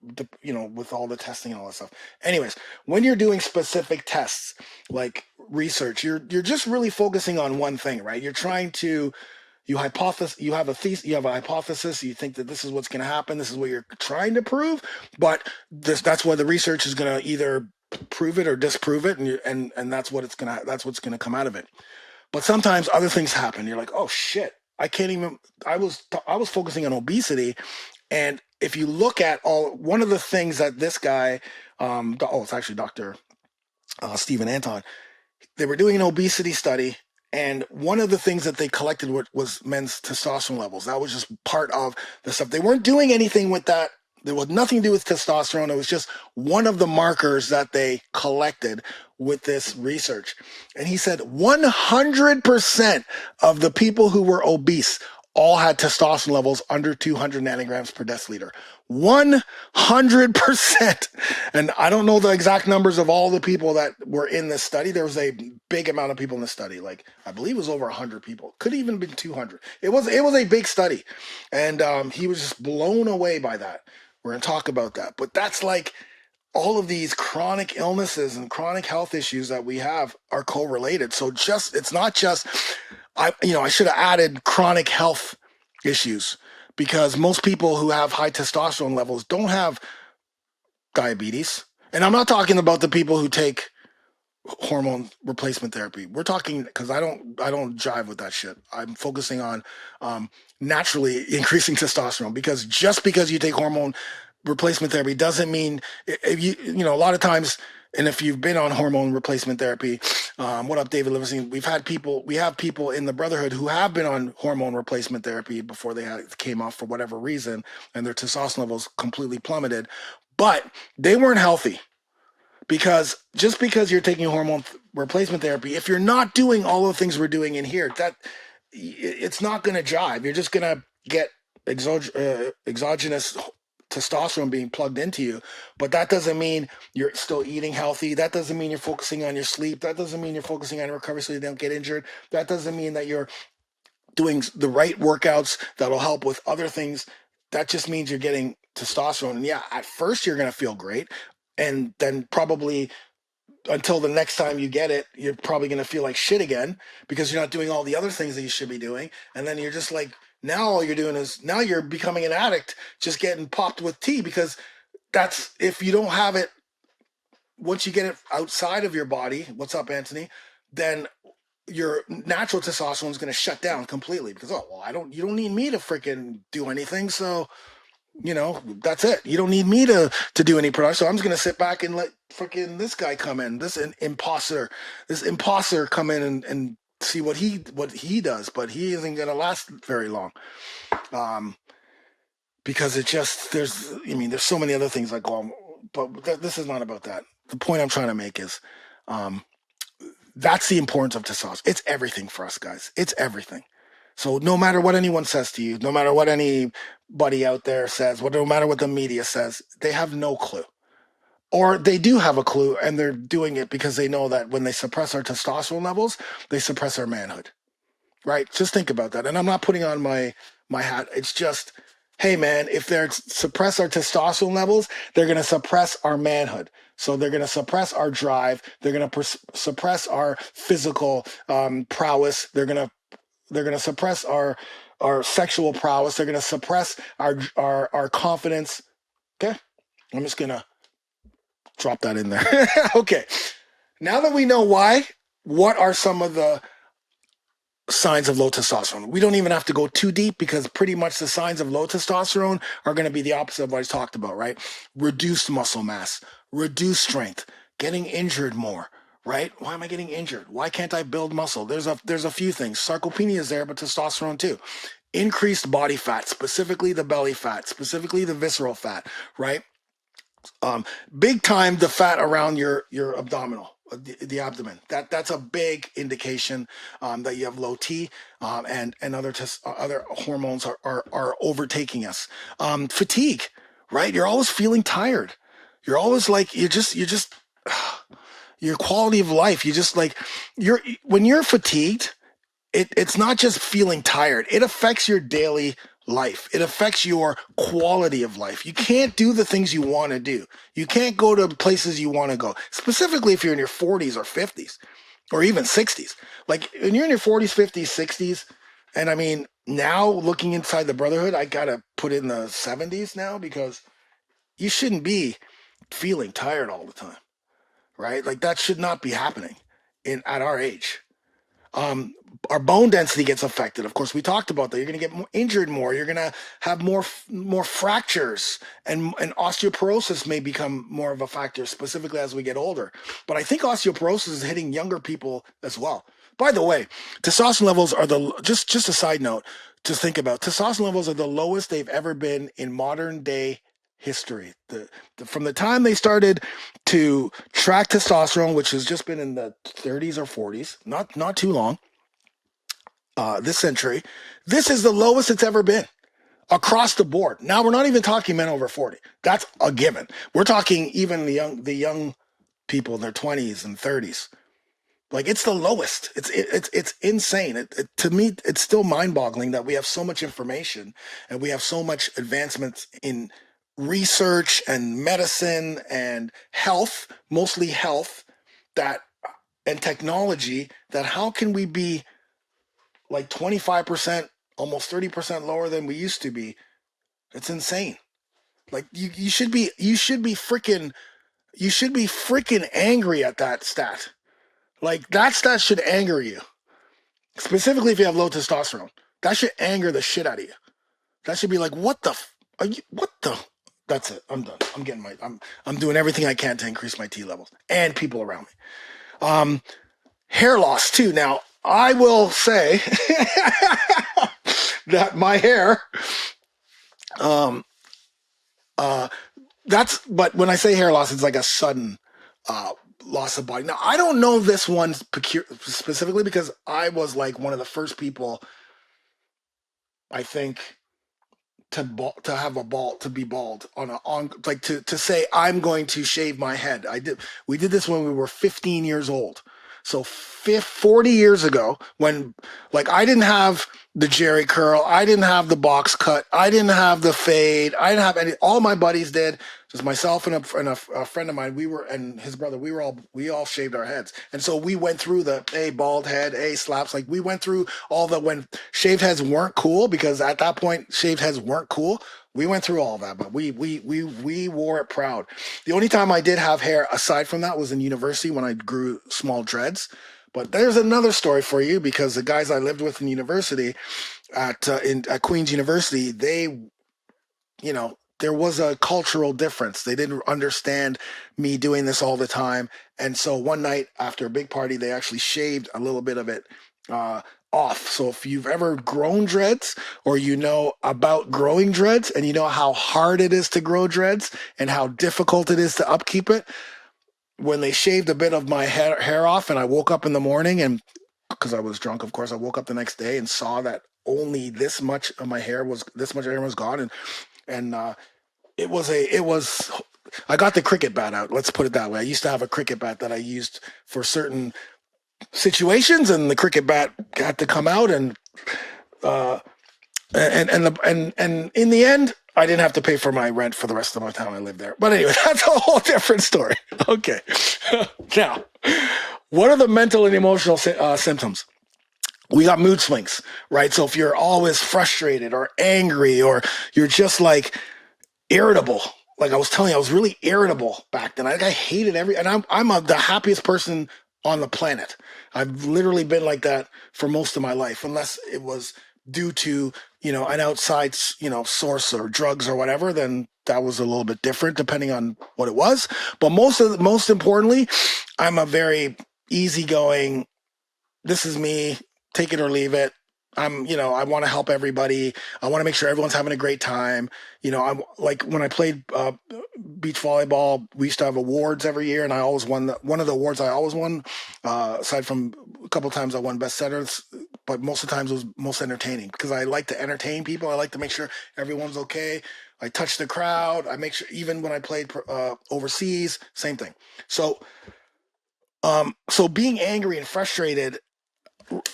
with all the testing and all that stuff. Anyways, when you're doing specific tests like research, you're just really focusing on one thing, right? You're trying to you have a thesis, you have a hypothesis, you think that this is what's going to happen, this is what you're trying to prove, but that's why the research is going to either prove it or disprove it, and that's what's going to come out of it. But sometimes other things happen. You're like, oh shit, I can't even. I was focusing on obesity, and if you look at one of the things that this guy, it's actually Dr. Stephen Anton, they were doing an obesity study, and one of the things that they collected was men's testosterone levels. That was just part of the stuff. They weren't doing anything with that. There was nothing to do with testosterone. It was just one of the markers that they collected with this research. And he said 100% of the people who were obese all had testosterone levels under 200 nanograms per deciliter. 100%. And I don't know the exact numbers of all the people that were in this study. There was a big amount of people in the study. Like, I believe it was over 100 people. Could even been 200. It was a big study. And he was just blown away by that. We're going to talk about that. But that's like all of these chronic illnesses and chronic health issues that we have are correlated. So it's not just, I should have added chronic health issues, because most people who have high testosterone levels don't have diabetes. And I'm not talking about the people who take hormone replacement therapy. We're talking, because I don't jive with that shit. I'm focusing on naturally increasing testosterone, because just because you take hormone replacement therapy doesn't mean, if you know, a lot of times, and if you've been on hormone replacement therapy, what up, David Livingston? We have people in the Brotherhood who have been on hormone replacement therapy before they came off for whatever reason, and their testosterone levels completely plummeted, but they weren't healthy. Because just because you're taking hormone replacement therapy, if you're not doing all the things we're doing in here, that it's not going to jive. You're just going to get exogenous testosterone being plugged into you, but that doesn't mean you're still eating healthy. That doesn't mean you're focusing on your sleep. That doesn't mean you're focusing on recovery so you don't get injured. That doesn't mean that you're doing the right workouts that'll help with other things. That just means you're getting testosterone. And yeah, at first you're going to feel great, and then probably until the next time you get it, you're probably going to feel like shit again, because you're not doing all the other things that you should be doing. And then you're just like, now all you're doing is, now you're becoming an addict, just getting popped with tea, because that's, if you don't have it, once you get it outside of your body, what's up, Anthony, then your natural testosterone is going to shut down completely, because, you don't need me to freaking do anything. So, that's it. You don't need me to do any production. So I'm just going to sit back and let freaking this guy come in, this imposter come in and see what he does, but he isn't going to last very long. Because there's so many other things that go on, but this is not about that. The point I'm trying to make is, that's the importance of testosterone. It's everything for us guys. It's everything. So no matter what anyone says to you, no matter what anybody out there says, no matter what the media says, they have no clue. Or they do have a clue, and they're doing it because they know that when they suppress our testosterone levels, they suppress our manhood. Right? Just think about that. And I'm not putting on my hat. It's just, hey man, if they suppress our testosterone levels, they're going to suppress our manhood. So they're going to suppress our drive. They're going to suppress our physical prowess. They're going to suppress our sexual prowess. They're going to suppress our confidence. Okay? I'm just going to drop that in there. Okay. Now that we know why, what are some of the signs of low testosterone? We don't even have to go too deep, because pretty much the signs of low testosterone are going to be the opposite of what I talked about, right? Reduced muscle mass, reduced strength, getting injured more, right? Why am I getting injured? Why can't I build muscle? There's a few things. Sarcopenia is there, but testosterone too. Increased body fat, specifically the belly fat, specifically the visceral fat, right? Big time the fat around your abdominal, the abdomen. That's a big indication that you have low T, and other hormones are overtaking us. Fatigue, right? You're always feeling tired. You're always like, you're just your quality of life. You just like, when you're fatigued, it's not just feeling tired. It affects your daily life. It affects your quality of life. You can't do the things you want to do. You can't go to places you want to go, specifically if you're in your 40s or 50s or even 60s. Like when you're in your 40s, 50s, 60s, and I mean, now looking inside the Brotherhood, I gotta put in the 70s now, because you shouldn't be feeling tired all the time, right? Like that should not be happening in at our age. Um, our bone density gets affected. Of course, we talked about that. You're going to get more injured more. You're going to have more fractures, and osteoporosis may become more of a factor, specifically as we get older. But I think osteoporosis is hitting younger people as well. By the way, testosterone levels are the just a side note to think about. Testosterone levels are the lowest they've ever been in modern day history. From the time they started to track testosterone, which has just been in the 30s or 40s, not too long, this century, this is the lowest it's ever been across the board. Now we're not even talking men over 40. That's a given. We're talking even the young people in their 20s and 30s. Like it's the lowest. It's insane. To me, it's still mind-boggling that we have so much information and we have so much advancements in research and medicine and health, mostly health, that and technology, that how can we be like 25%, almost 30% lower than we used to be? It's insane. Like you should be freaking angry at that stat. Like that stat should anger you. Specifically if you have low testosterone. That should anger the shit out of you. That should be like, what the that's it. I'm done. I'm doing everything I can to increase my T levels and people around me. Hair loss too. Now, I will say that my hair, um, but when I say hair loss, it's like a sudden loss of body. Now, I don't know this one specifically because I was like one of the first people, I think, to have a bald, to be bald like to say I'm going to shave my head. We did this when we were 15 years old. So 40 years ago, when like I didn't have the Jerry curl, I didn't have the box cut, I didn't have the fade, I didn't have any. All my buddies did. Just myself and a friend of mine. And his brother. We all shaved our heads, and so we went through the bald head, slaps. Like we went through all the when shaved heads weren't cool, because at that point shaved heads weren't cool. We went through all that, but we wore it proud. The only time I did have hair aside from that was in university when I grew small dreads. But there's another story for you, because the guys I lived with in university at Queen's University, there was a cultural difference. They didn't understand me doing this all the time. And so one night after a big party, they actually shaved a little bit of it off. So if you've ever grown dreads, or you know about growing dreads, and you know how hard it is to grow dreads and how difficult it is to upkeep it, when they shaved a bit of my hair off, and I woke up in the morning, and because I was drunk, of course, I woke up the next day and saw that only this much of my hair was gone. And it was I got the cricket bat out. Let's put it that way. I used to have a cricket bat that I used for certain situations, and the cricket bat had to come out, and in the end, I didn't have to pay for my rent for the rest of my time I lived there. But anyway, that's a whole different story. Okay. Now, what are the mental and emotional symptoms? We got mood swings, right? So if you're always frustrated or angry, or you're just like irritable, like I was telling you, I was really irritable back then. I hated and I'm the happiest person on the planet. I've literally been like that for most of my life, unless it was due to, an outside, source or drugs or whatever, then that was a little bit different depending on what it was. But most importantly, I'm a very easygoing, this is me, take it or leave it. I want to help everybody. I want to make sure everyone's having a great time. I'm like, when I played beach volleyball, we used to have awards every year, and I always won one of the awards I always won, aside from a couple of times I won best setters, but most of the times it was most entertaining, because I like to entertain people. I like to make sure everyone's okay. I touch the crowd. I make sure, even when I played overseas, same thing. So being angry and frustrated,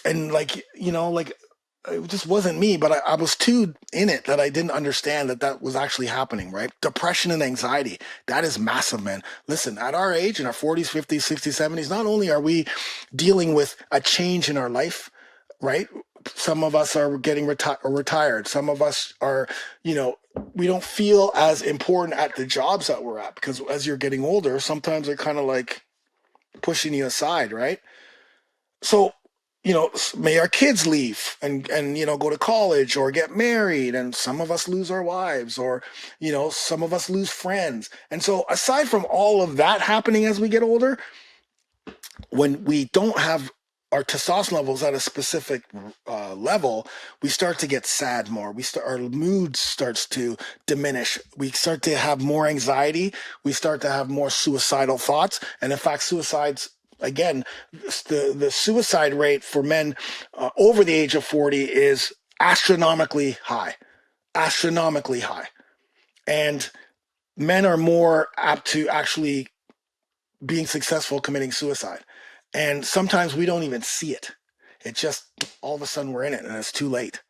and like it just wasn't me, but I was too in it that I didn't understand that was actually happening, right? Depression and anxiety, that is massive, man. Listen, at our age, in our 40s, 50s, 60s, 70s, not only are we dealing with a change in our life, right? Some of us are getting retired. Some of us are, we don't feel as important at the jobs that we're at, because as you're getting older, sometimes they're kind of like pushing you aside, right? So, may our kids leave and go to college or get married, and some of us lose our wives, or some of us lose friends. And so, aside from all of that happening as we get older, when we don't have our testosterone levels at a specific level, we start to get sad more. Our mood starts to diminish. We start to have more anxiety. We start to have more suicidal thoughts. And in fact, suicides, again, the suicide rate for men over the age of 40 is astronomically high. Astronomically high. And men are more apt to actually being successful committing suicide. And sometimes we don't even see it. It just, all of a sudden we're in it and it's too late.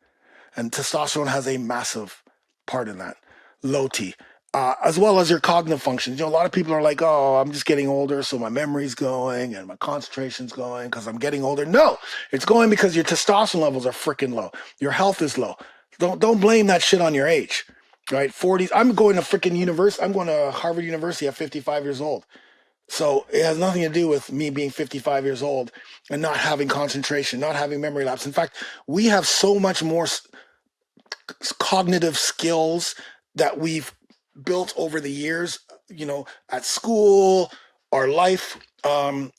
And testosterone has a massive part in that. Low T. As well as your cognitive functions. A lot of people are like, oh, I'm just getting older, so my memory's going and my concentration's going because I'm getting older. No, it's going because your testosterone levels are freaking low. Your health is low. Don't blame that shit on your age, right? 40s. I'm going to freaking university. I'm going to Harvard University at 55 years old. So it has nothing to do with me being 55 years old and not having concentration, not having memory lapse. In fact, we have so much more cognitive skills that we've built over the years, at school, our life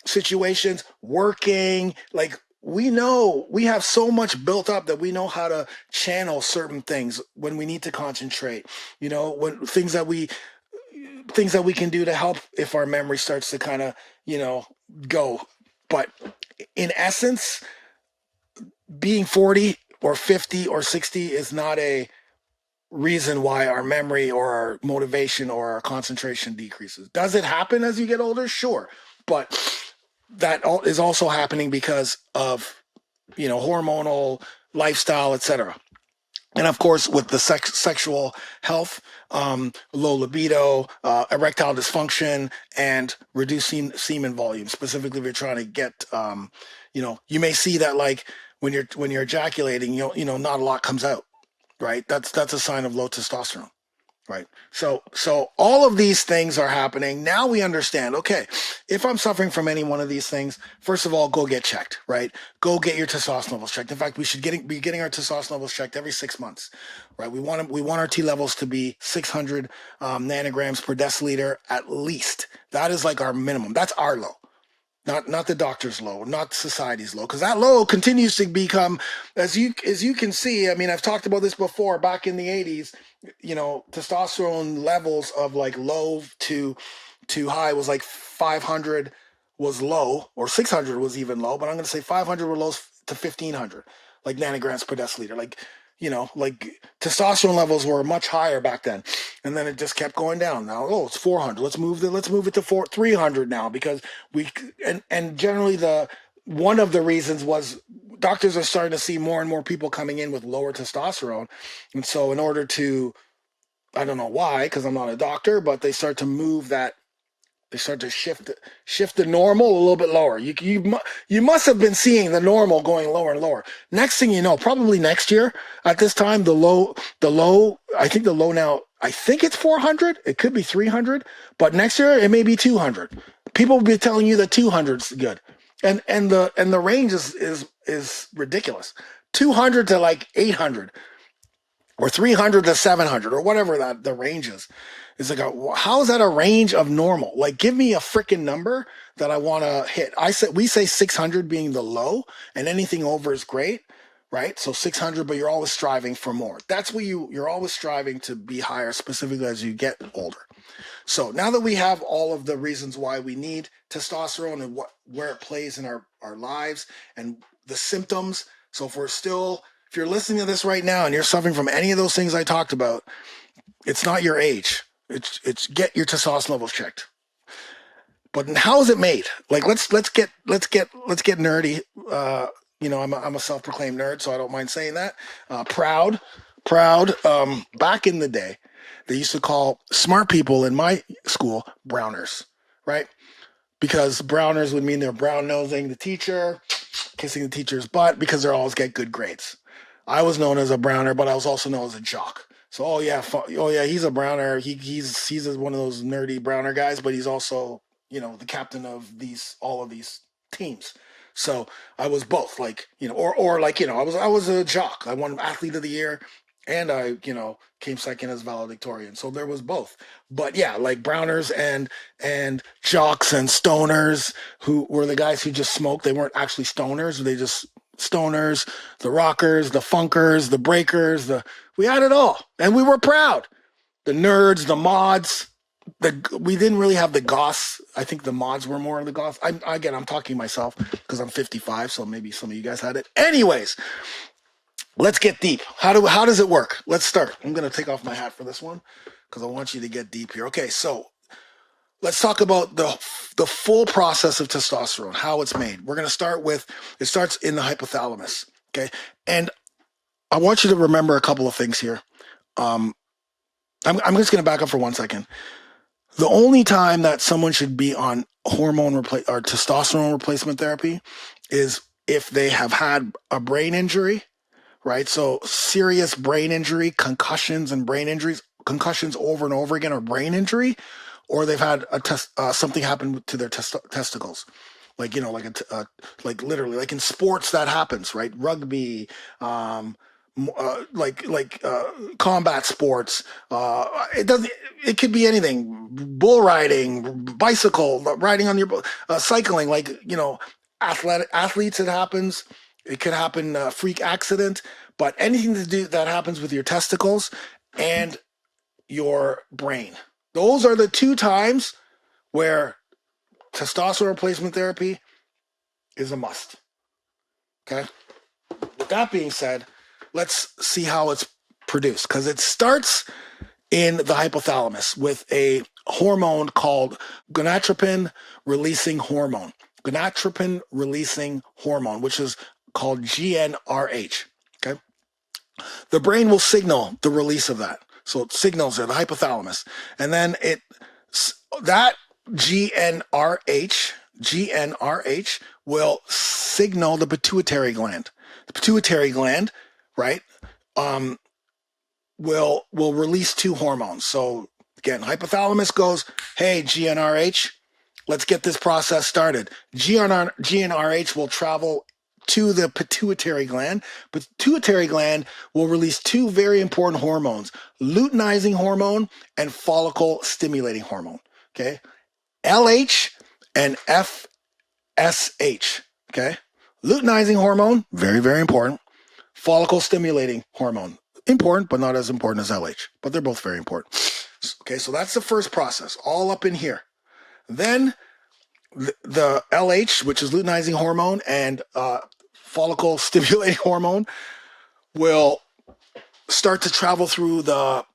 situations, working. Like, we know we have so much built up that we know how to channel certain things when we need to concentrate, when things that we can do to help if our memory starts to kind of, go. But in essence, being 40 or 50 or 60 is not a reason why our memory or our motivation or our concentration decreases. Does it happen as you get older? Sure. But that is also happening because of, hormonal, lifestyle, etc. And of course, with the sexual health, low libido, erectile dysfunction, and reducing semen volume. Specifically, if you're trying to get, you may see that, like, when you're ejaculating, not a lot comes out, right? That's a sign of low testosterone. Right. So all of these things are happening. Now we understand, okay, if I'm suffering from any one of these things, first of all, go get checked, right? Go get your testosterone levels checked. In fact, we should be getting our testosterone levels checked every 6 months, right? We want our T levels to be 600 nanograms per deciliter at least. That is like our minimum. That's our low. Not the doctor's low, not society's low, because that low continues to become, as you can see. I mean, I've talked about this before. Back in the 80s, testosterone levels of like low to high was like 500 was low, or 600 was even low, but I'm going to say 500 were low to 1500, like nanograms per deciliter. Like testosterone levels were much higher back then, and then it just kept going down. Now, it's 400. Let's move it to 300 now, because and generally one of the reasons was doctors are starting to see more and more people coming in with lower testosterone, and so in order to, I don't know why, because I'm not a doctor, but they start to move that. They start to shift the normal a little bit lower. You must have been seeing the normal going lower and lower. Next thing you know, probably next year at this time, the low. I think the low now. I think it's 400. It could be 300, but next year it may be 200. People will be telling you that 200 is good, and the range is ridiculous. 200 to like 800, or 300 to 700, or whatever that the range is. It's like, how is that a range of normal? Like, give me a freaking number that I want to hit. We say 600 being the low, and anything over is great, right? So 600, but you're always striving for more. That's what you're always striving to be higher, specifically as you get older. So now that we have all of the reasons why we need testosterone and where it plays in our lives and the symptoms. So if you're listening to this right now and you're suffering from any of those things I talked about, it's not your age. It's get your testosterone levels checked. But how is it made? Like, let's get nerdy. I'm a self-proclaimed nerd, so I don't mind saying that. Proud. Back in the day, they used to call smart people in my school browners, right? Because browners would mean they're brown nosing the teacher. kissing the teacher's butt because they always get good grades. I was known as a browner, but I was also known as a jock. So, oh yeah, he's a browner. He's one of those nerdy browner guys, but he's also, the captain of all of these teams. So I was both, like, or like, I was a jock. I won athlete of the year, and I, came second as valedictorian. So there was both. But yeah, like browners and jocks and stoners, who were the guys who just smoked. They weren't actually stoners. They just stoners, the rockers, the funkers, the breakers, we had it all, and we were proud. The nerds, the mods. We didn't really have the goths. I think the mods were more of the goths. I'm talking myself because I'm 55, so maybe some of you guys had it. Anyways, let's get deep. How does it work? Let's start. I'm gonna take off my hat for this one because I want you to get deep here. Okay, so let's talk about the full process of testosterone, how it's made. We're gonna start with it starts in the hypothalamus. Okay, and I want you to remember a couple of things here. I'm just gonna back up for 1 second. The only time that someone should be on or testosterone replacement therapy is if they have had a brain injury, right? So serious brain injury, concussions and brain injuries, concussions over and over again, or brain injury, or they've had something happen to their testicles. Like, like literally, like in sports that happens, right? Rugby, combat sports. It could be anything. Bull riding, bicycle riding on your cycling. Like, athletes. It happens. It could happen. Freak accident. But anything to do that happens with your testicles and your brain. Those are the two times where testosterone replacement therapy is a must. Okay. With that being said, let's see how it's produced, because it starts in the hypothalamus with a hormone called gonadotropin releasing hormone. Gonadotropin releasing hormone, which is called GnRH. Okay. The brain will signal the release of that. So it signals there, the hypothalamus. And then that GnRH will signal the pituitary gland. The pituitary gland, right, will release two hormones. So again, hypothalamus goes, hey, GnRH, let's get this process started. GnRH will travel to the pituitary gland. Pituitary gland will release two very important hormones, luteinizing hormone and follicle stimulating hormone. Okay. LH and FSH. Okay. Luteinizing hormone, very, very important. Follicle stimulating hormone, important, but not as important as LH, but they're both very important. Okay. So that's the first process, all up in here. Then the LH, which is luteinizing hormone, and follicle stimulating hormone, will start to travel through the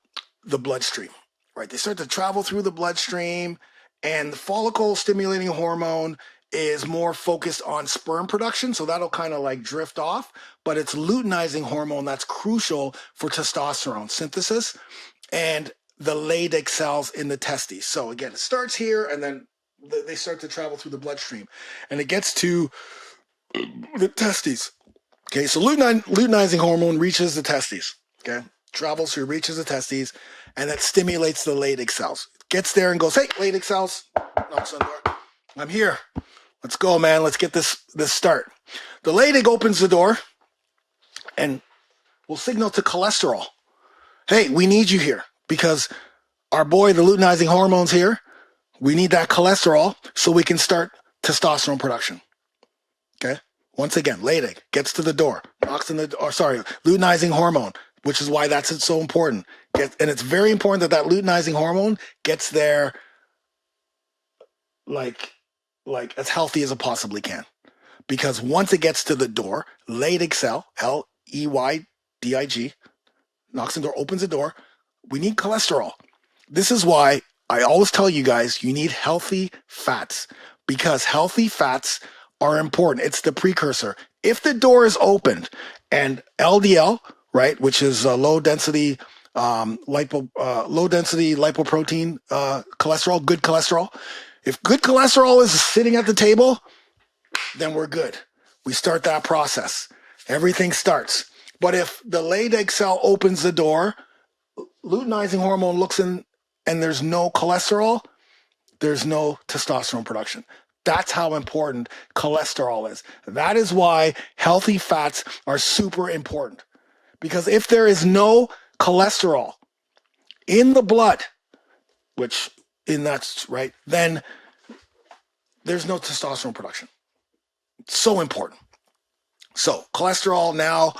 bloodstream, right? They start to travel through the bloodstream, and the follicle stimulating hormone is more focused on sperm production, so that'll kind of like drift off, but it's luteinizing hormone that's crucial for testosterone synthesis and the Leydig cells in the testes. So again, it starts here, and then they start to travel through the bloodstream, and it gets to the testes. Okay, so luteinizing hormone reaches the testes. Okay, travels here, reaches the testes, and that stimulates the Leydig cells. It gets there and goes, hey, Leydig cells, knocks on the door. I'm here. Let's go, man. Let's get this start. The Leydig opens the door and will signal to cholesterol. Hey, we need you here because our boy, the luteinizing hormone's here. We need that cholesterol so we can start testosterone production. Okay. Once again, Leydig gets to the door, knocks on the door. Luteinizing hormone, which is why that's so important. And it's very important that luteinizing hormone gets there like as healthy as it possibly can. Because once it gets to the door, Leydig cell, Leydig, knocks on the door, opens the door. We need cholesterol. This is why I always tell you guys, you need healthy fats, because healthy fats are important. It's the precursor. If the door is opened and LDL, right, which is low density lipoprotein cholesterol, good cholesterol. If good cholesterol is sitting at the table, then we're good. We start that process. Everything starts. But if the Leydig cell opens the door, luteinizing hormone looks in, and there's no cholesterol, there's no testosterone production. That's how important cholesterol is. That is why healthy fats are super important. Because if there is no cholesterol in the blood, which in that's right, then there's no testosterone production. It's so important. So cholesterol now,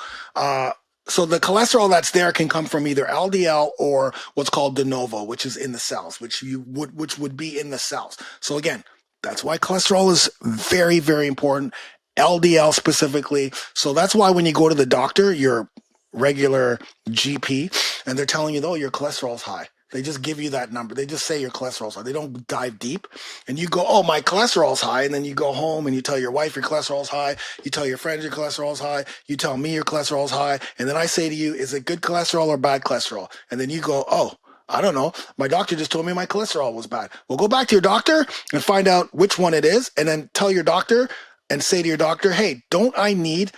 so the cholesterol that's there can come from either LDL or what's called de novo, which is in the cells, which would be in the cells. So again, that's why cholesterol is very, very important. LDL specifically. So that's why when you go to the doctor, your regular GP, and they're telling you, oh, your cholesterol's high. They just give you that number. They just say your cholesterol's high. They don't dive deep. And you go, oh, my cholesterol's high. And then you go home and you tell your wife your cholesterol's high. You tell your friends your cholesterol's high. You tell me your cholesterol's high. And then I say to you, is it good cholesterol or bad cholesterol? And then you go, oh, I don't know. My doctor just told me my cholesterol was bad. Well, go back to your doctor and find out which one it is. And then tell your doctor and say to your doctor, hey, don't I need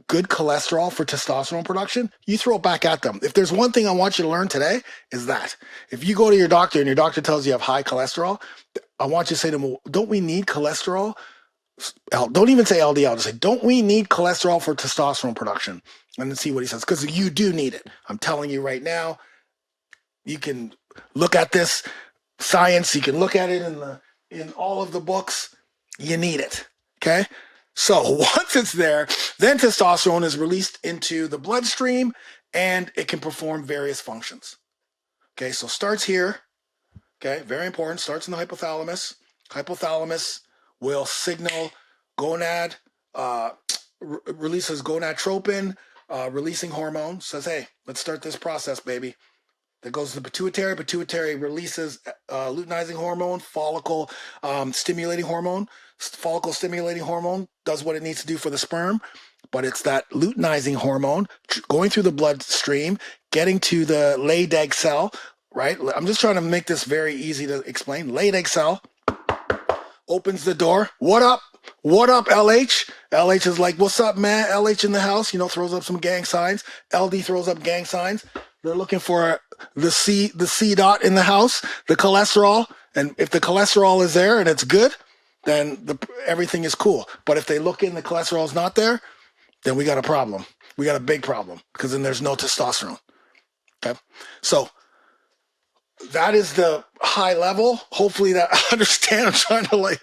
good cholesterol for testosterone production? You throw it back at them. If there's one thing I want you to learn today, is that if you go to your doctor and your doctor tells you have high cholesterol, I want you to say to them, well, don't we need cholesterol? Don't even say LDL. Just say, don't we need cholesterol for testosterone production? And then see what he says, because you do need it. I'm telling you right now, you can look at this science. You can look at it in all of the books. You need it. Okay. So once it's there, then testosterone is released into the bloodstream and it can perform various functions. Okay, so starts here. Okay, very important. Starts in the hypothalamus. Hypothalamus will signal gonad, releases gonadotropin, releasing hormone. Says, hey, let's start this process, baby. That goes to the pituitary. Pituitary releases luteinizing hormone, follicle stimulating hormone. Follicle stimulating hormone does what it needs to do for the sperm, but it's that luteinizing hormone going through the bloodstream, getting to the Leydig cell, right? I'm just trying to make this very easy to explain. Leydig cell opens the door. What up? What up, LH? LH is like, what's up, man? LH in the house, throws up some gang signs. LD throws up gang signs. They're looking for the C dot in the house, the cholesterol. And if the cholesterol is there and it's good, then everything is cool. But if they look in, the cholesterol is not there, then we got a problem. We got a big problem because then there's no testosterone. Okay. So that is the high level. Hopefully that understand. I'm trying to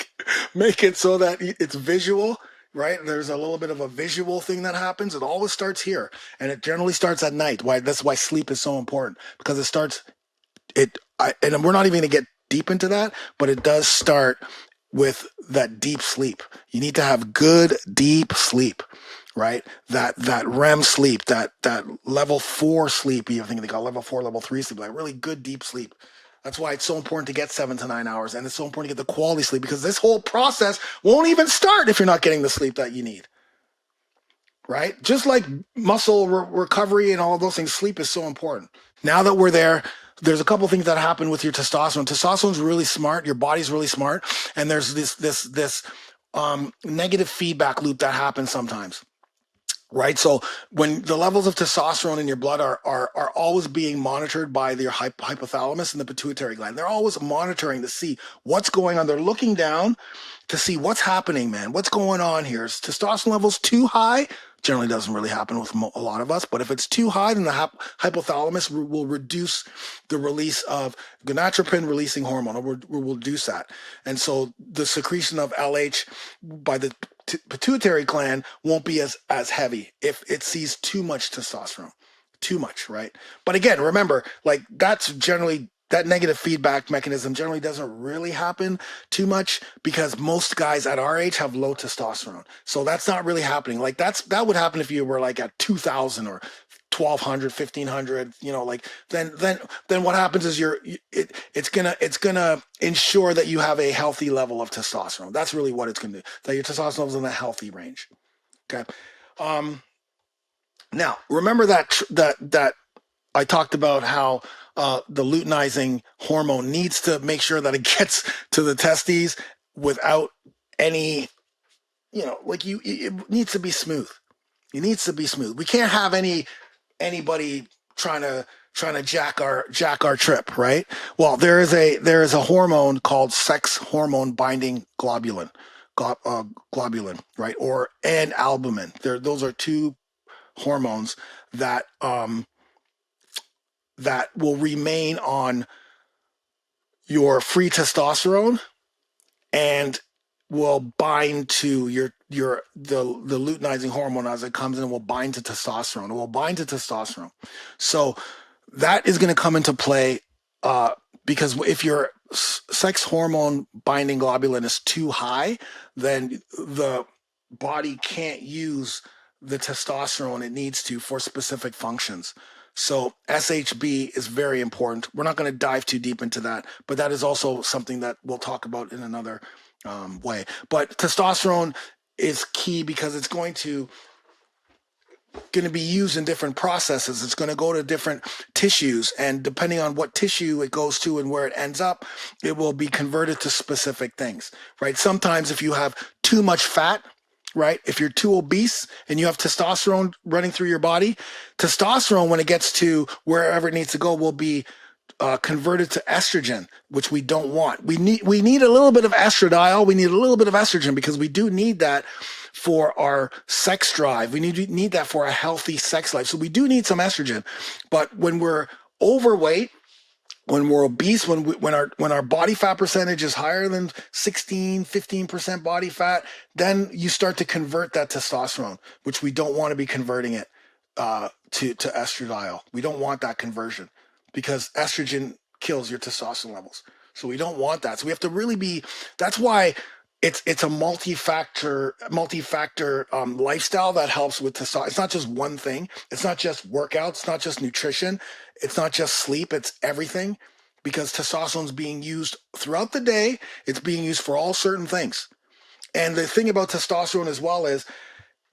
make it so that it's visual. Right? There's a little bit of a visual thing that happens. It always starts here, and it generally starts at night. That's why sleep is so important, because it starts. And we're not even going to get deep into that, but it does start with that deep sleep. You need to have good deep sleep, right? That REM sleep, that level 4 sleep. You think they call level 4, level 3 sleep, like really good deep sleep. That's why it's so important to get 7 to 9 hours, and it's so important to get the quality sleep, because this whole process won't even start if you're not getting the sleep that you need, right? Just like muscle recovery and all of those things, sleep is so important. Now that we're there, there's a couple things that happen with your testosterone. Testosterone's really smart. Your body's really smart, and there's this negative feedback loop that happens sometimes. Right. So when the levels of testosterone in your blood are always being monitored by your hypothalamus and the pituitary gland, they're always monitoring to see what's going on. They're looking down to see what's happening, man. What's going on here? Is testosterone levels too high? Generally doesn't really happen with a lot of us, but if it's too high, then the hypothalamus will reduce the release of gonadotropin releasing hormone, or will reduce that. And so the secretion of LH by the pituitary gland won't be as heavy if it sees too much testosterone, too much, right? But again, remember, that's generally, that negative feedback mechanism generally doesn't really happen too much, because most guys at our age have low testosterone. So that's not really happening. That would happen if you were at 2000 or 1200, 1500, then what happens is it's gonna ensure that you have a healthy level of testosterone. That's really what it's gonna do, that your testosterone is in a healthy range. Okay. Now remember that I talked about how the luteinizing hormone needs to make sure that it gets to the testes without any like it needs to be smooth. It needs to be smooth. We can't have anybody trying to jack our trip, right? Well, there is a hormone called sex hormone binding globulin, right? And albumin. Those are two hormones that that will remain on your free testosterone and will bind to the luteinizing hormone as it comes in. Will bind to testosterone. It will bind to testosterone. So that is going to come into play because if your sex hormone binding globulin is too high, then the body can't use the testosterone it needs to for specific functions. So SHB is very important. We're not going to dive too deep into that, but that is also something that we'll talk about in another way. But testosterone is key because it's going to be used in different processes. It's going to go to different tissues, and depending on what tissue it goes to and where it ends up, it will be converted to specific things, right? Sometimes if you have too much fat, right? If you're too obese and you have testosterone running through your body, testosterone, when it gets to wherever it needs to go, will be converted to estrogen, which we don't want. We need a little bit of estradiol. We need a little bit of estrogen because we do need that for our sex drive. We need that for a healthy sex life. So we do need some estrogen. But when we're overweight, when we're obese, when our body fat percentage is higher than 15% body fat, then you start to convert that testosterone, which we don't want to be converting it to estradiol. We don't want that conversion because estrogen kills your testosterone levels. So we don't want that. So we have to really be. That's why it's a multi-factor lifestyle that helps with testosterone. It's not just one thing. It's not just workouts. It's not just nutrition. It's not just sleep. It's everything, because testosterone is being used throughout the day. It's being used for all certain things. And the thing about testosterone as well is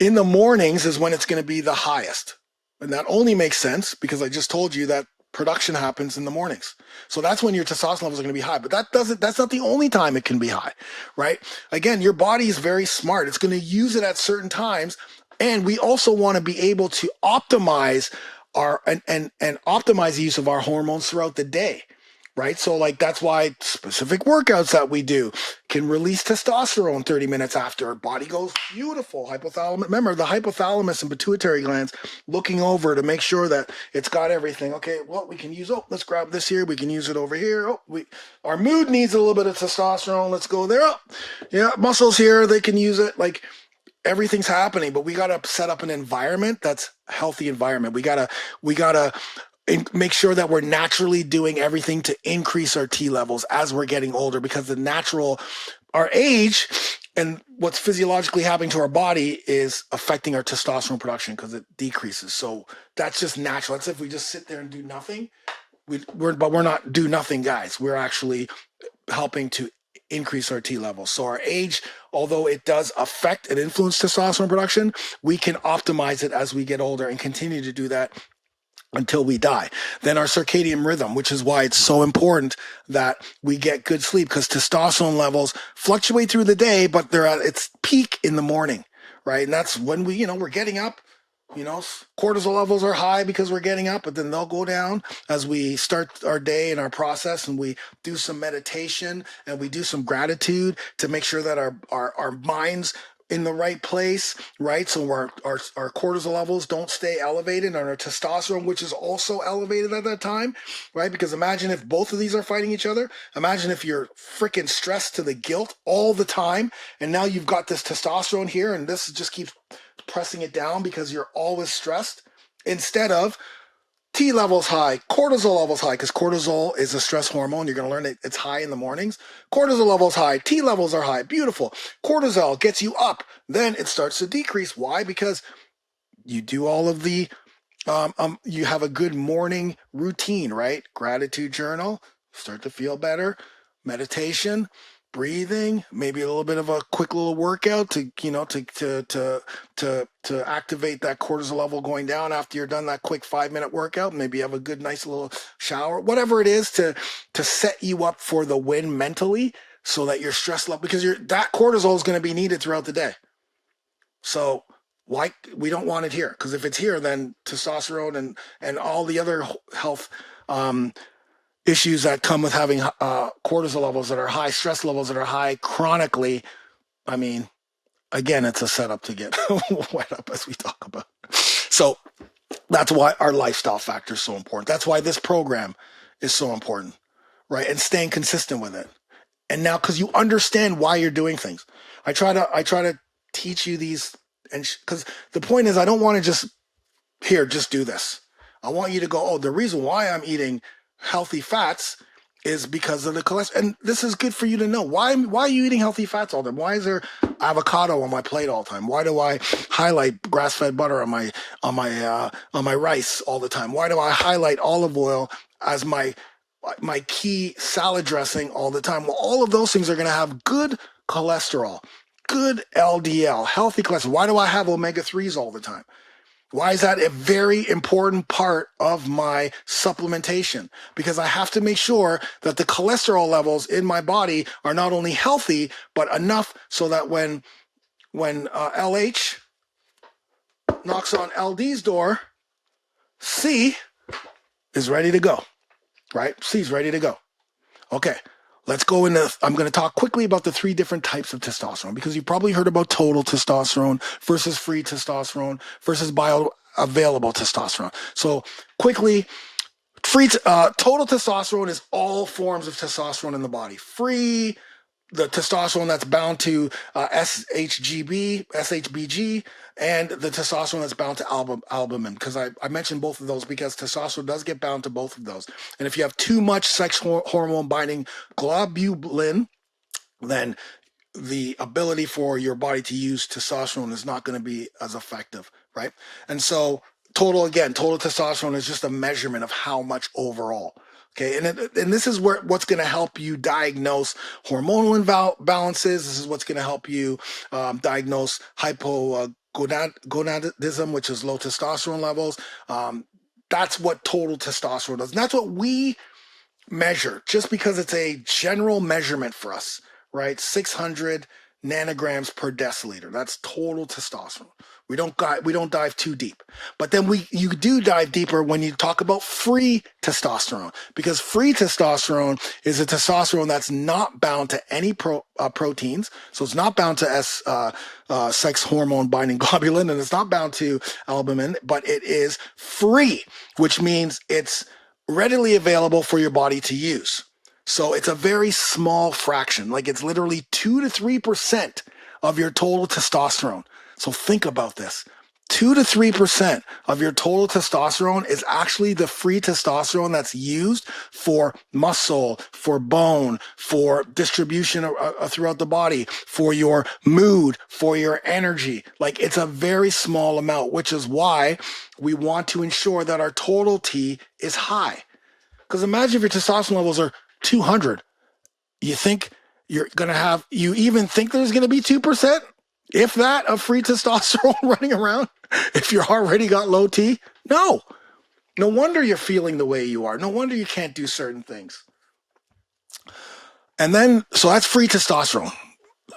in the mornings is when it's going to be the highest. And that only makes sense because I just told you that production happens in the mornings. So that's when your testosterone levels are going to be high. But that's not the only time it can be high, right? Again, your body is very smart. It's going to use it at certain times. And we also want to be able to optimize and optimize the use of our hormones throughout the day. Right. So like that's why specific workouts that we do can release testosterone 30 minutes after our body goes beautiful. Hypothalamus. Remember the hypothalamus and pituitary glands looking over to make sure that it's got everything. Okay, well, we can use, let's grab this here. We can use it over here. Our mood needs a little bit of testosterone. Let's go there. Yeah, muscles here. They can use it. Like everything's happening, but we got to set up an environment that's a healthy environment. We got to make sure that we're naturally doing everything to increase our T levels as we're getting older, because our age and what's physiologically happening to our body is affecting our testosterone production because it decreases. So that's just natural. That's if we just sit there and do nothing. We're not do nothing guys. We're actually helping to increase our T levels. So our age, although it does affect and influence testosterone production, we can optimize it as we get older and continue to do that until we die. Then our circadian rhythm, which is why it's so important that we get good sleep, because testosterone levels fluctuate through the day, but they're at its peak in the morning, right? And that's when we're getting up, cortisol levels are high because we're getting up, but then they'll go down as we start our day and our process, and we do some meditation and we do some gratitude to make sure that our minds in the right place, right? So our cortisol levels don't stay elevated, and our testosterone, which is also elevated at that time, right? Because imagine if both of these are fighting each other. Imagine if you're freaking stressed to the guilt all the time, and now you've got this testosterone here, and this just keeps pressing it down because you're always stressed. Instead of T levels high, cortisol levels high, because cortisol is a stress hormone. You're going to learn it's high in the mornings. Cortisol levels high, T levels are high. Beautiful. Cortisol gets you up. Then it starts to decrease. Why? Because you do all of the, you have a good morning routine, right? Gratitude journal, start to feel better. Meditation, breathing, maybe a little bit of a quick little workout to activate that cortisol level going down after you're done that quick 5-minute workout. Maybe have a good nice little shower, whatever it is to set you up for the win mentally, so that your stress level, because that cortisol is going to be needed throughout the day. So why we don't want it here? Because if it's here, then testosterone and all the other health issues that come with having cortisol levels that are high, stress levels that are high chronically. I mean, again, it's a setup to get wet up as we talk about. So that's why our lifestyle factor is so important. That's why this program is so important, right? And staying consistent with it. And now, because you understand why you're doing things, I try to teach you these, and because the point is, I don't want to just do this. I want you to go, oh, the reason why I'm eating healthy fats is because of the cholesterol. And this is good for you to know. Why are you eating healthy fats all the time? Why is there avocado on my plate all the time? Why do I highlight grass-fed butter on my rice all the time? Why do I highlight olive oil as my key salad dressing all the time? Well, all of those things are going to have good cholesterol, good LDL, healthy cholesterol. Why do I have omega-3s all the time? Why is that a very important part of my supplementation? Because I have to make sure that the cholesterol levels in my body are not only healthy, but enough so that when LH knocks on LD's door, C is ready to go, right? C is ready to go. Okay, let's go into, I'm going to talk quickly about the 3 different types of testosterone, because you probably heard about total testosterone versus free testosterone versus bioavailable testosterone. So quickly, total testosterone is all forms of testosterone in the body. Free, the testosterone that's bound to SHBG, and the testosterone that's bound to albumin. Because I mentioned both of those because testosterone does get bound to both of those. And if you have too much sex hormone binding globulin, then the ability for your body to use testosterone is not going to be as effective, right? And so total testosterone is just a measurement of how much overall. Okay, and this is what's going to help you diagnose hormonal imbalances. This is what's going to help you diagnose hypogonadism, which is low testosterone levels. That's what total testosterone does. And that's what we measure, just because it's a general measurement for us, right? 600 nanograms per deciliter. That's total testosterone. We don't dive too deep, but then you do dive deeper when you talk about free testosterone, because free testosterone is a testosterone that's not bound to any proteins. So it's not bound to sex hormone binding globulin, and it's not bound to albumin, but it is free, which means it's readily available for your body to use. So it's a very small fraction, like it's literally 2 to 3% of your total testosterone. So think about this. 2 to 3% of your total testosterone is actually the free testosterone that's used for muscle, for bone, for distribution throughout the body, for your mood, for your energy. Like, it's a very small amount, which is why we want to ensure that our total T is high. Because imagine if your testosterone levels are 200. You think you even think there's going to be 2%, if that, of free testosterone running around if you're already got low T? No. No wonder you're feeling the way you are. No wonder you can't do certain things. And then, so that's free testosterone,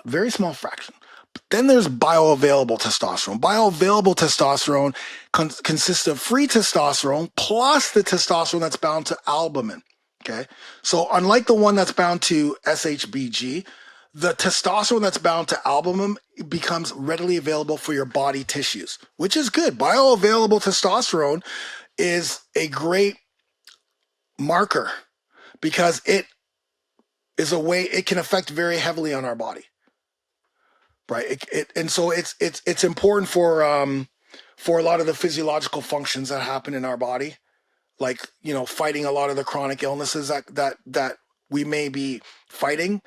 very small fraction. But then there's bioavailable testosterone. Bioavailable testosterone consists of free testosterone plus the testosterone that's bound to albumin. Okay, so unlike the one that's bound to SHBG, the testosterone that's bound to albumin becomes readily available for your body tissues, which is good. Bioavailable testosterone is a great marker because it is a way it can affect very heavily on our body, right? And so it's important for a lot of the physiological functions that happen in our body, like, fighting a lot of the chronic illnesses that we may be fighting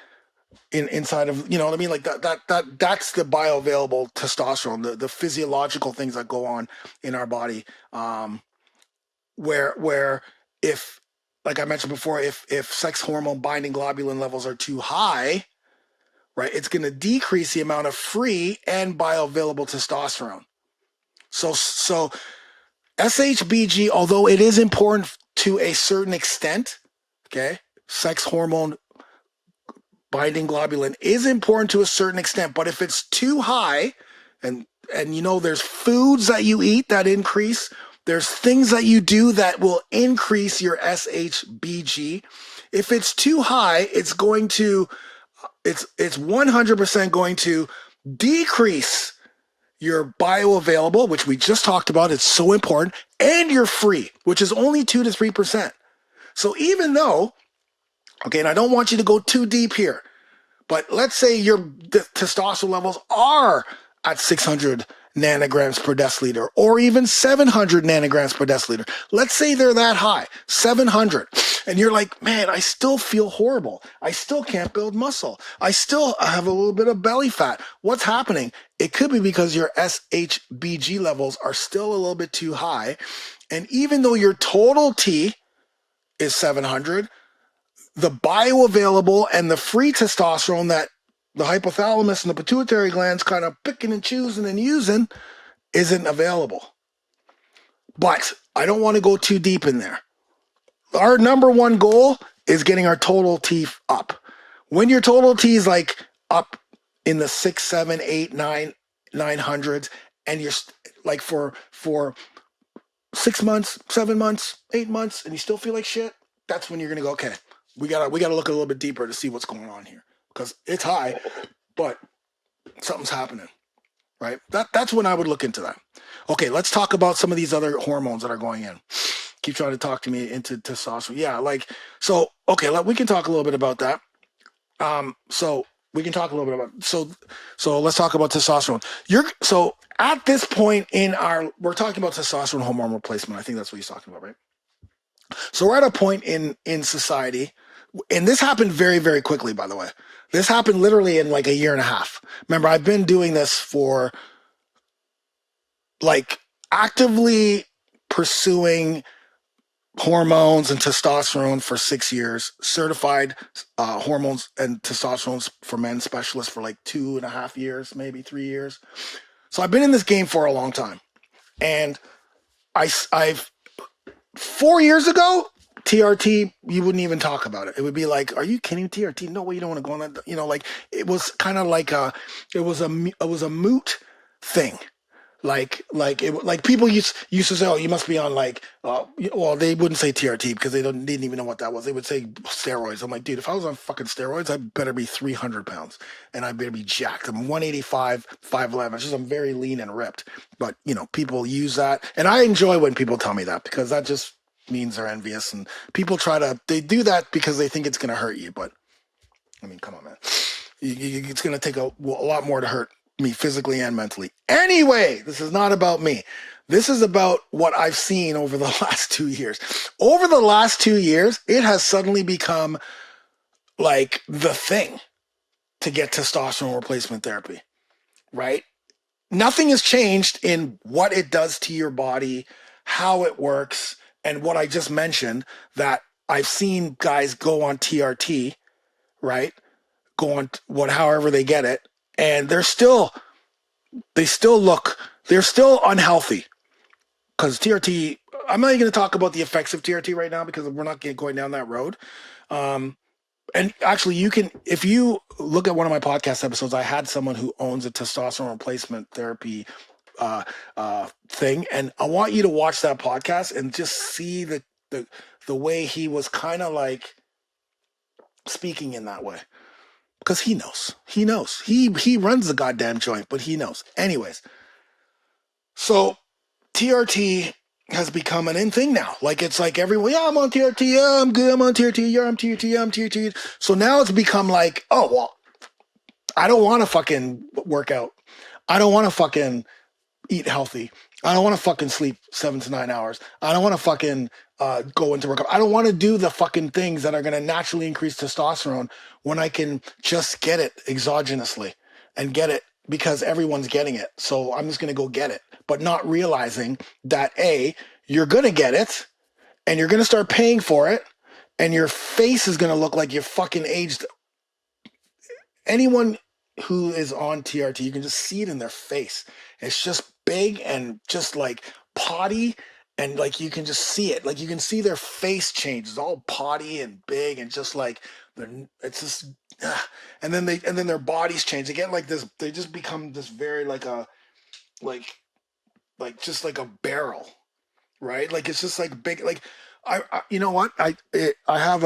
inside of, you know what I mean? Like that's the bioavailable testosterone, the physiological things that go on in our body. Where if, like I mentioned before, if sex hormone binding globulin levels are too high, right, it's going to decrease the amount of free and bioavailable testosterone. So SHBG, although it is important to a certain extent, okay, sex hormone binding globulin is important to a certain extent, but if it's too high, And you know, there's foods that you eat that increase. There's things that you do that will increase your SHBG. If it's too high, it's 100% going to decrease your bioavailable, which we just talked about. It's so important, and your free, which is only 2 to 3%. So even though, okay, and I don't want you to go too deep here, but let's say your testosterone levels are at 600 nanograms per deciliter or even 700 nanograms per deciliter. Let's say they're that high, 700. And you're like, man, I still feel horrible. I still can't build muscle. I still have a little bit of belly fat. What's happening? It could be because your SHBG levels are still a little bit too high. And even though your total T is 700, the bioavailable and the free testosterone that the hypothalamus and the pituitary glands kind of picking and choosing and using isn't available. But I don't want to go too deep in there. Our number one goal is getting our total T up. When your total T is like up in the 6, 7, 8, 9, 900s, and you're like for 6 months, 7 months, 8 months, and you still feel like shit, that's when you're gonna go, okay, we gotta look a little bit deeper to see what's going on here. Because it's high, but something's happening. Right? That's when I would look into that. Okay, let's talk about some of these other hormones that are going in. Keep trying to talk to me into testosterone. Yeah, okay, we can talk a little bit about that. So we can talk a little bit about so let's talk about testosterone. So at this point we're talking about testosterone hormone replacement. I think that's what he's talking about, right? So we're at a point in society, and this happened very, very quickly, by the way. This happened literally in like a year and a half. Remember, I've been doing this for like actively pursuing hormones and testosterone for 6 years, certified hormones and testosterone for men specialist for like 2.5 years, maybe 3 years. So I've been in this game for a long time. And I've 4 years ago, TRT, you wouldn't even talk about it. It would be like, are you kidding? TRT? No way, you don't want to go on that. Like it was kind of like it was a moot thing. Like people used to say, oh, you must be on well, they wouldn't say TRT because they didn't even know what that was. They would say steroids. I'm like, dude, if I was on fucking steroids, I better be 300 pounds and I better be jacked. I'm 185, 5'11". It's just I'm very lean and ripped. But people use that, and I enjoy when people tell me that because that just means they're envious, and people they do that because they think it's gonna hurt you. But I mean, come on, man, it's gonna take a lot more to hurt me physically and mentally. Anyway, this is not about me. This is about what I've seen over the last 2 years. Over the last 2 years, it has suddenly become like the thing to get testosterone replacement therapy, right? Nothing has changed in what it does to your body, how it works, and what I just mentioned, that I've seen guys go on TRT, right? Go on however they get it, and they're still unhealthy because TRT. I'm not even going to talk about the effects of TRT right now because we're not going down that road. And actually, if you look at one of my podcast episodes, I had someone who owns a testosterone replacement therapy thing, and I want you to watch that podcast and just see the way he was kind of like speaking in that way. Because he knows. He runs the goddamn joint, but he knows. Anyways, so TRT has become an in thing now. Like it's like everyone, yeah, I'm on TRT, yeah, I'm good, I'm on TRT, yeah, I'm TRT, yeah, I'm TRT. So now it's become like, oh well, I don't want to fucking work out. I don't want to fucking eat healthy. I don't want to fucking sleep 7 to 9 hours. I don't want to fucking go into workout. I don't want to do the fucking things that are going to naturally increase testosterone when I can just get it exogenously and get it because everyone's getting it. So I'm just going to go get it, but not realizing that you're going to get it and you're going to start paying for it and your face is going to look like you're fucking aged. Anyone who is on TRT, you can just see it in their face. It's just big and just like potty, and like you can just see it. Like you can see their face change. It's all potty and big and just like it's just and then their bodies change. They get like this, they just become this very like a like just like a barrel, right? Like it's just like big. Like I you know what? I have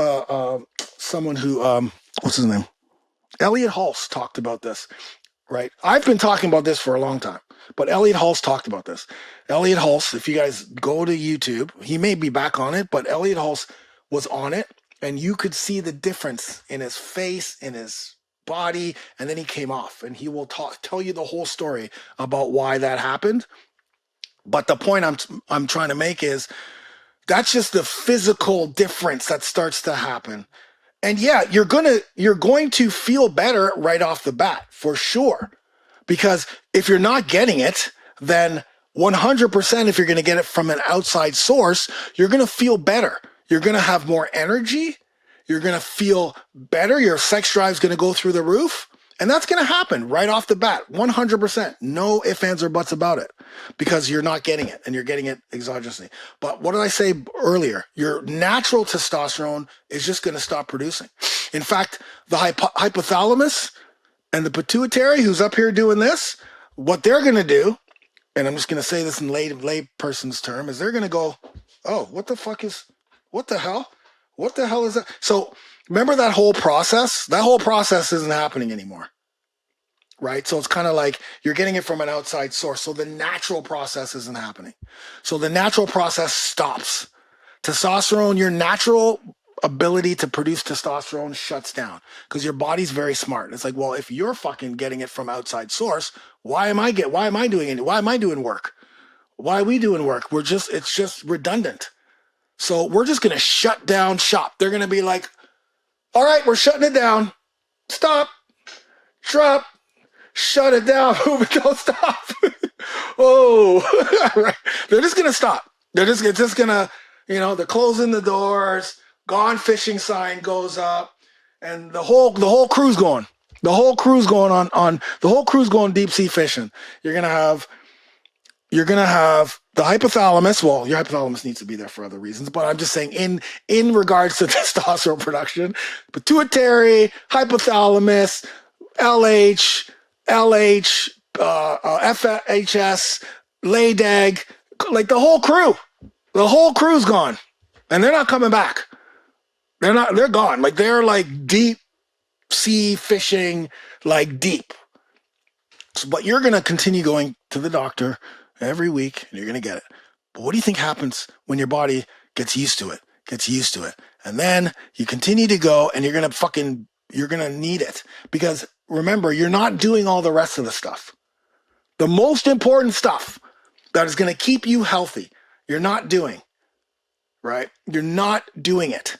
someone who what's his name? Elliot Hulse talked about this, right? I've been talking about this for a long time, but Elliot Hulse talked about this. Elliot Hulse, if you guys go to YouTube, he may be back on it, but Elliot Hulse was on it, and you could see the difference in his face, in his body, and then he came off, and he will tell you the whole story about why that happened. But the point I'm trying to make is that's just the physical difference that starts to happen. And yeah, you're going to feel better right off the bat for sure. Because if you're not getting it, then 100% if you're going to get it from an outside source, you're going to feel better. You're going to have more energy. You're going to feel better. Your sex drive is going to go through the roof. And that's going to happen right off the bat, 100%. No ifs, ands, or buts about it, because you're not getting it and you're getting it exogenously. But what did I say earlier? Your natural testosterone is just going to stop producing. In fact, the hypothalamus and the pituitary, who's up here doing this, what they're going to do, and I'm just going to say this in lay person's term, is they're going to go, oh, what the hell? What the hell is that? So remember that whole process? That whole process isn't happening anymore, right? So it's kind of like you're getting it from an outside source. So the natural process isn't happening. So the natural process stops. Testosterone, your natural ability to produce testosterone shuts down because your body's very smart. It's like, well, if you're fucking getting it from outside source, why am I doing it? Why am I doing work? Why are we doing work? It's just redundant. So we're just going to shut down shop. They're going to be like, all right, we're shutting it down. Stop, drop, shut it down. Don't stop. Oh, right. They're just going to stop. It's just going to, they're closing the doors. Gone fishing sign goes up, and the whole crew's going. The whole crew's going on the whole crew's going deep sea fishing. You're gonna have the hypothalamus. Well, your hypothalamus needs to be there for other reasons, but I'm just saying in regards to testosterone production, pituitary, hypothalamus, LH, FHS, LADEG, like the whole crew's gone, and they're not coming back. They're gone. Like they're like deep sea fishing, like deep. But you're going to continue going to the doctor every week and you're going to get it. But what do you think happens when your body gets used to it? And then you continue to go and you're going to need it. Because remember, you're not doing all the rest of the stuff. The most important stuff that is going to keep you healthy, you're not doing, right? You're not doing it.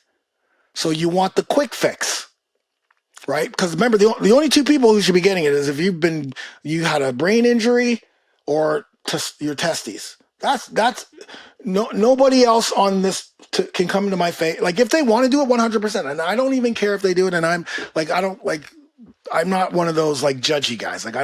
So you want the quick fix, right? Because remember, the only two people who should be getting it is if you had a brain injury or your testes. That's nobody else on this can come to my face. Like if they want to do it 100%, and I don't even care if they do it, and I'm not one of those like judgy guys. Like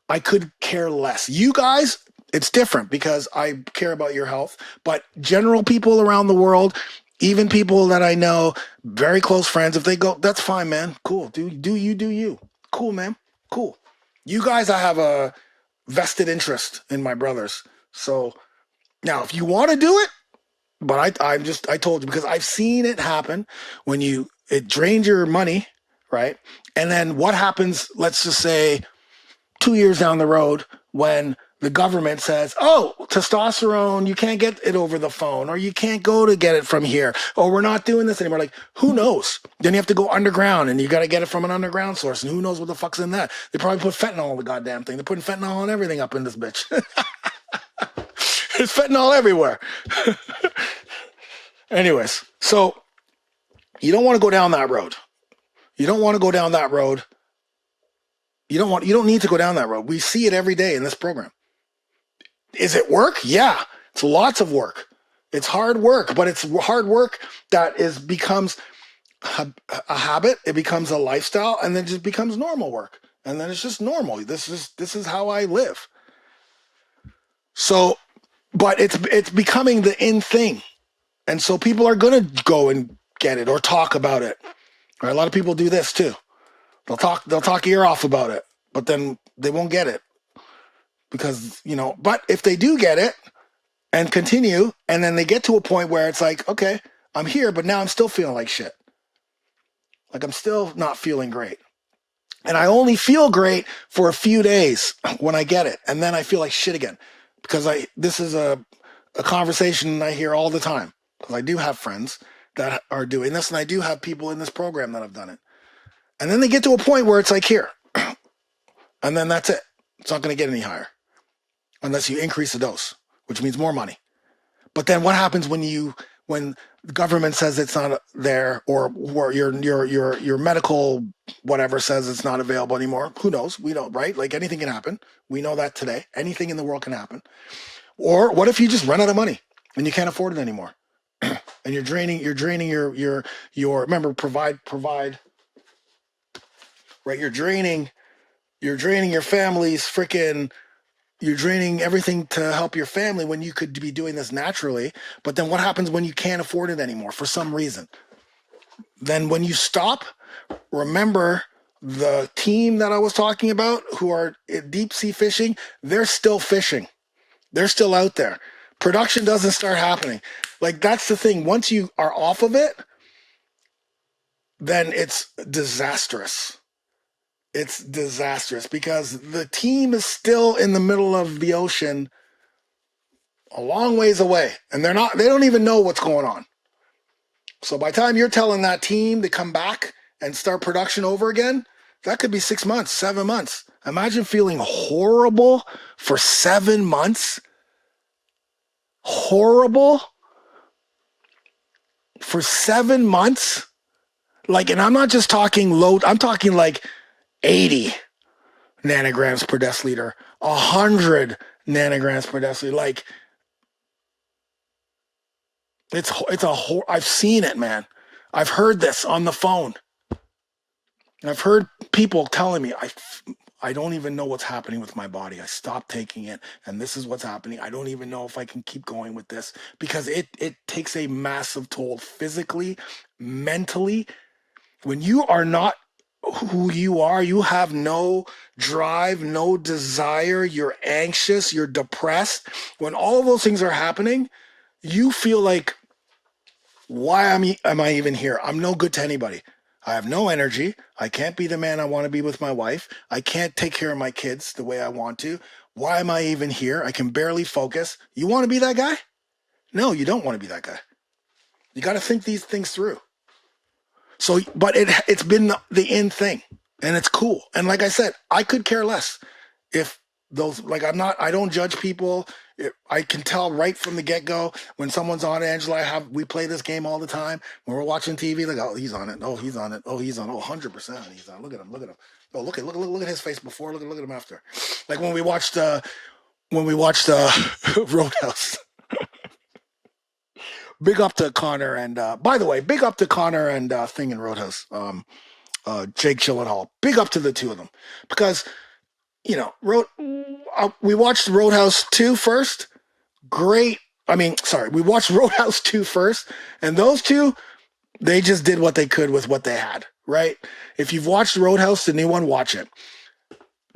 I could care less. You guys, it's different because I care about your health, but general people around the world, even people that I know, very close friends, if they go, that's fine, man. Cool. Do you. Cool, man. Cool. You guys, I have a vested interest in my brothers. So now if you want to do it, but I told you because I've seen it happen when it drains your money, right? And then what happens, let's just say 2 years down the road when the government says, oh, testosterone, you can't get it over the phone, or you can't go to get it from here, or we're not doing this anymore. Like, who knows? Then you have to go underground, and you got to get it from an underground source, and who knows what the fuck's in that? They probably put fentanyl in the goddamn thing. They're putting fentanyl on everything up in this bitch. There's fentanyl everywhere. Anyways, so you don't want to go down that road. You don't want to go down that road. You don't need to go down that road. We see it every day in this program. Is it work? Yeah, it's lots of work. It's hard work, but it's hard work that becomes a habit. It becomes a lifestyle, and then it just becomes normal work. And then it's just normal. This is how I live. So, but it's becoming the in thing. And so people are going to go and get it or talk about it. Right? A lot of people do this too. They'll talk ear off about it, but then they won't get it. because, but if they do get it and continue, and then they get to a point where it's like, okay, I'm here, but now I'm still feeling like shit. Like I'm still not feeling great. And I only feel great for a few days when I get it. And then I feel like shit again because this is a conversation I hear all the time because I do have friends that are doing this and I do have people in this program that have done it. And then they get to a point where it's like here. And then that's it. It's not going to get any higher unless you increase the dose, which means more money. But then what happens when the government says it's not there, or your medical whatever says it's not available anymore? Who knows? We don't, right? Like anything can happen. We know that today. Anything in the world can happen. Or what if you just run out of money and you can't afford it anymore? And you're draining your remember, provide, right? You're draining your family's freaking. You're draining everything to help your family when you could be doing this naturally. But then what happens when you can't afford it anymore for some reason? Then when you stop, remember the team that I was talking about who are deep sea fishing, they're still fishing. They're still out there. Production doesn't start happening. Like that's the thing. Once you are off of it, then it's disastrous. It's disastrous because the team is still in the middle of the ocean a long ways away and they don't even know what's going on. So by the time you're telling that team to come back and start production over again, that could be 6 months, 7 months. Imagine feeling horrible for 7 months. Horrible for 7 months. Like, and I'm not just talking low, I'm talking like 80 nanograms per deciliter, 100 nanograms per deciliter. Like, I've seen it, man. I've heard this on the phone. I've heard people telling me, I don't even know what's happening with my body. I stopped taking it, and this is what's happening. I don't even know if I can keep going with this because it takes a massive toll physically, mentally. When you are not who you are, you have no drive, no desire, you're anxious, you're depressed. When all of those things are happening, you feel like, why am I even here? I'm no good to anybody. I have no energy. I can't be the man I want to be with my wife. I can't take care of my kids the way I want to. Why am I even here? I can barely focus. You want to be that guy? No, you don't want to be that guy. You got to think these things through. So, but it's been the in thing, and it's cool. And like I said, I could care less if those, like I don't judge people. I can tell right from the get-go when someone's on Angela. We play this game all the time when we're watching TV. Like, oh, he's on it. Oh, he's on it. Oh, he's on. Oh, 100% he's on. Look at him. Oh, look at his face before. Look at him after. Like when we watched Roadhouse. Big up to Connor and by the way, big up to Connor and Thing in Roadhouse. Jake Gyllenhaal. Big up to the two of them because we watched Roadhouse 2 first. Great. We watched Roadhouse 2 first, and those two, they just did what they could with what they had, right? If you've watched Roadhouse, the new one, watch it.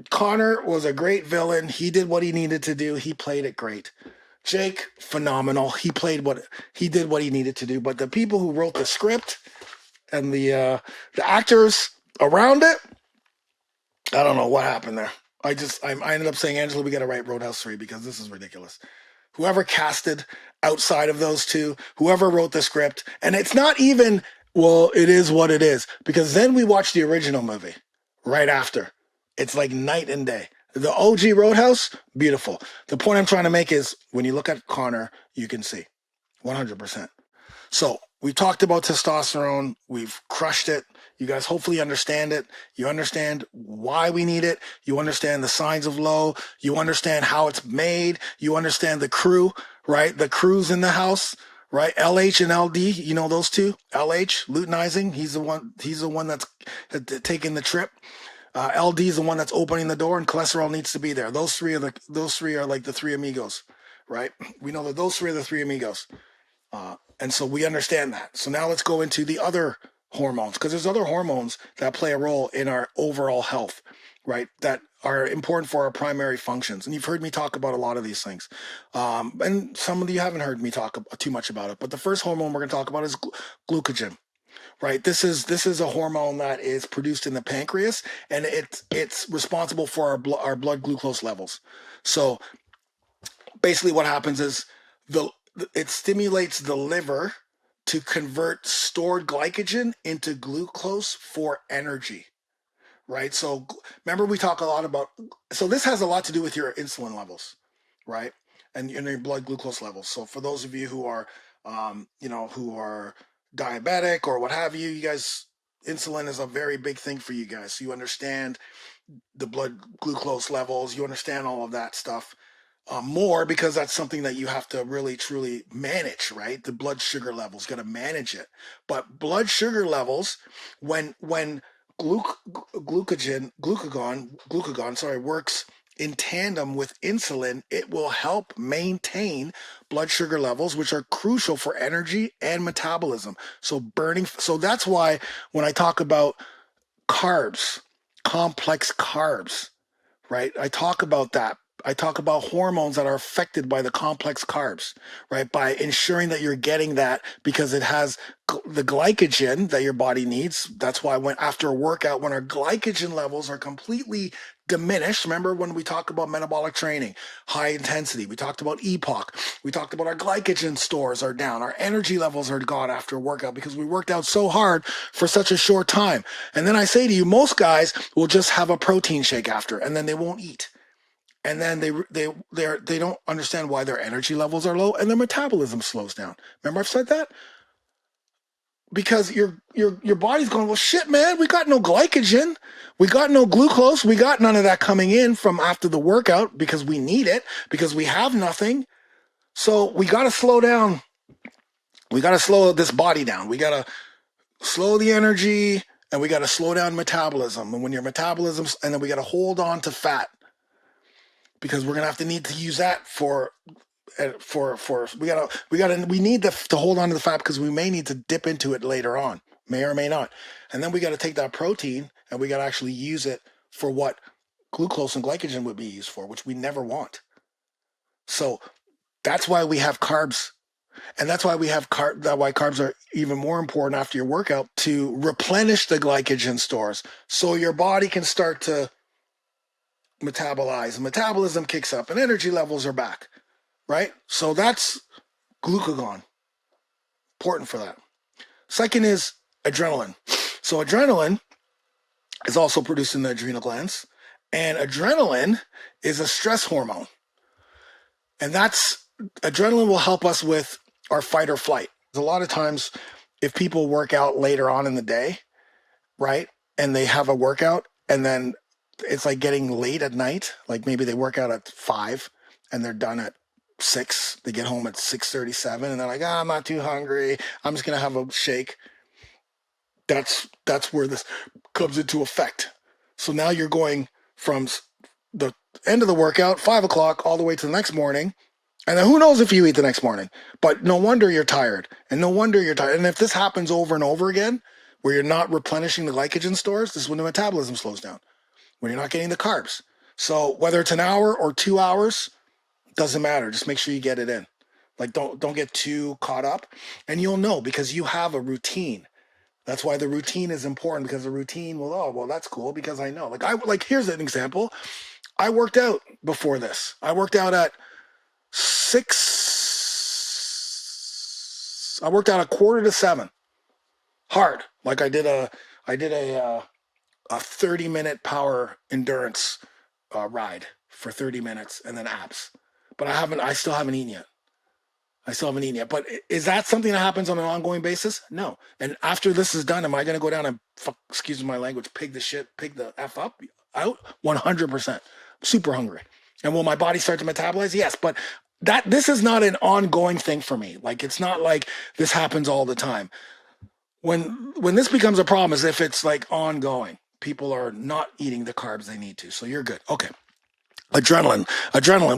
Connor was a great villain. He did what he needed to do. He played it great. Jake, phenomenal. He did what he needed to do. But the people who wrote the script and the actors around it, I don't know what happened there. I ended up saying, Angela, we got to write Roadhouse 3 because this is ridiculous. Whoever casted outside of those two, whoever wrote the script, and it's not even, well, it is what it is, because then we watched the original movie right after. It's like night and day. The OG Roadhouse, beautiful. The point I'm trying to make is when you look at Connor, you can see 100%. So we talked about testosterone. We've crushed it. You guys hopefully understand it. You understand why we need it. You understand the signs of low. You understand how it's made. You understand the crew, right? The crew's in the house, right? LH and LD, you know those two? LH, luteinizing. He's the one that's taking the trip. LD is the one that's opening the door, and cholesterol needs to be there. Those three are like the three amigos, right? We know that those three are the three amigos. And so we understand that. So now let's go into the other hormones, because there's other hormones that play a role in our overall health, right? That are important for our primary functions. And you've heard me talk about a lot of these things. And some of you haven't heard me talk too much about it. But the first hormone we're going to talk about is glucagon. Right. This is a hormone that is produced in the pancreas, and it's responsible for our blood glucose levels. So basically, what happens is the it stimulates the liver to convert stored glycogen into glucose for energy. Right. So remember, we talk a lot about. So this has a lot to do with your insulin levels, right, and your blood glucose levels. So for those of you who are, who are diabetic or what have you, you guys, insulin is a very big thing for you guys. So you understand the blood glucose levels, you understand all of that stuff more, because that's something that you have to really truly manage, right? The blood sugar levels, got to manage it. But blood sugar levels, when glucagon, sorry, works in tandem with insulin, it will help maintain blood sugar levels, which are crucial for energy and metabolism. So burning, so that's why when I talk about carbs, complex carbs, right? I talk about that. I talk about hormones that are affected by the complex carbs, right? By ensuring that you're getting that, because it has the glycogen that your body needs. That's why when after a workout, when our glycogen levels are completely diminished, remember when we talk about metabolic training, high intensity, we talked about EPOC, we talked about our glycogen stores are down, our energy levels are gone after a workout because we worked out so hard for such a short time. And then I say to you, most guys will just have a protein shake after, and then they won't eat. And then they don't understand why their energy levels are low and their metabolism slows down. Remember I've said that? Because your body's going, well, shit, man, we got no glycogen, we got no glucose, we got none of that coming in from after the workout because we need it, because we have nothing. So we got to slow down. We got to slow this body down. We got to slow the energy, and we got to slow down metabolism. And when your metabolism, and then we got to hold on to fat, because we're gonna have to need to use that for we need to hold on to the fat, because we may need to dip into it later on, may or may not. And then we got to take that protein and we got to actually use it for what glucose and glycogen would be used for, which we never want. So that's why we have carbs. And that's why we have why carbs are even more important after your workout, to replenish the glycogen stores so your body can start to metabolize. Metabolism kicks up and energy levels are back, right? So that's glucagon, important for that. Second is adrenaline. So adrenaline is also produced in the adrenal glands, and adrenaline is a stress hormone. And adrenaline will help us with our fight or flight. A lot of times, if people work out later on in the day, right, and they have a workout, and then it's like getting late at night, like maybe they work out at 5 and they're done at 6, they get home at 6:37, and they're like, I'm not too hungry, I'm just gonna have a shake. That's where this comes into effect. So now you're going from the end of the workout, 5 o'clock, all the way to the next morning. And then who knows if you eat the next morning, but no wonder you're tired, and no wonder you're tired. And if this happens over and over again, where you're not replenishing the glycogen stores, this is when the metabolism slows down, when you're not getting the carbs. So whether it's an hour or 2 hours, doesn't matter. Just make sure you get it in. Like don't get too caught up, and you'll know because you have a routine. That's why the routine is important, because the routine will, oh, well, that's cool because I know. Here's an example. I worked out before this. I worked out at 6. I worked out 6:45 hard. Like I did a 30-minute power endurance ride for 30 minutes and then abs. But I still haven't eaten yet. But is that something that happens on an ongoing basis? No. And after this is done, am I going to go down and, excuse my language, pig the F up out? 100%. Super hungry. And will my body start to metabolize? Yes. But this is not an ongoing thing for me. Like, it's not like this happens all the time. When this becomes a problem is if it's like ongoing. People are not eating the carbs they need to. So you're good. Okay. Adrenaline.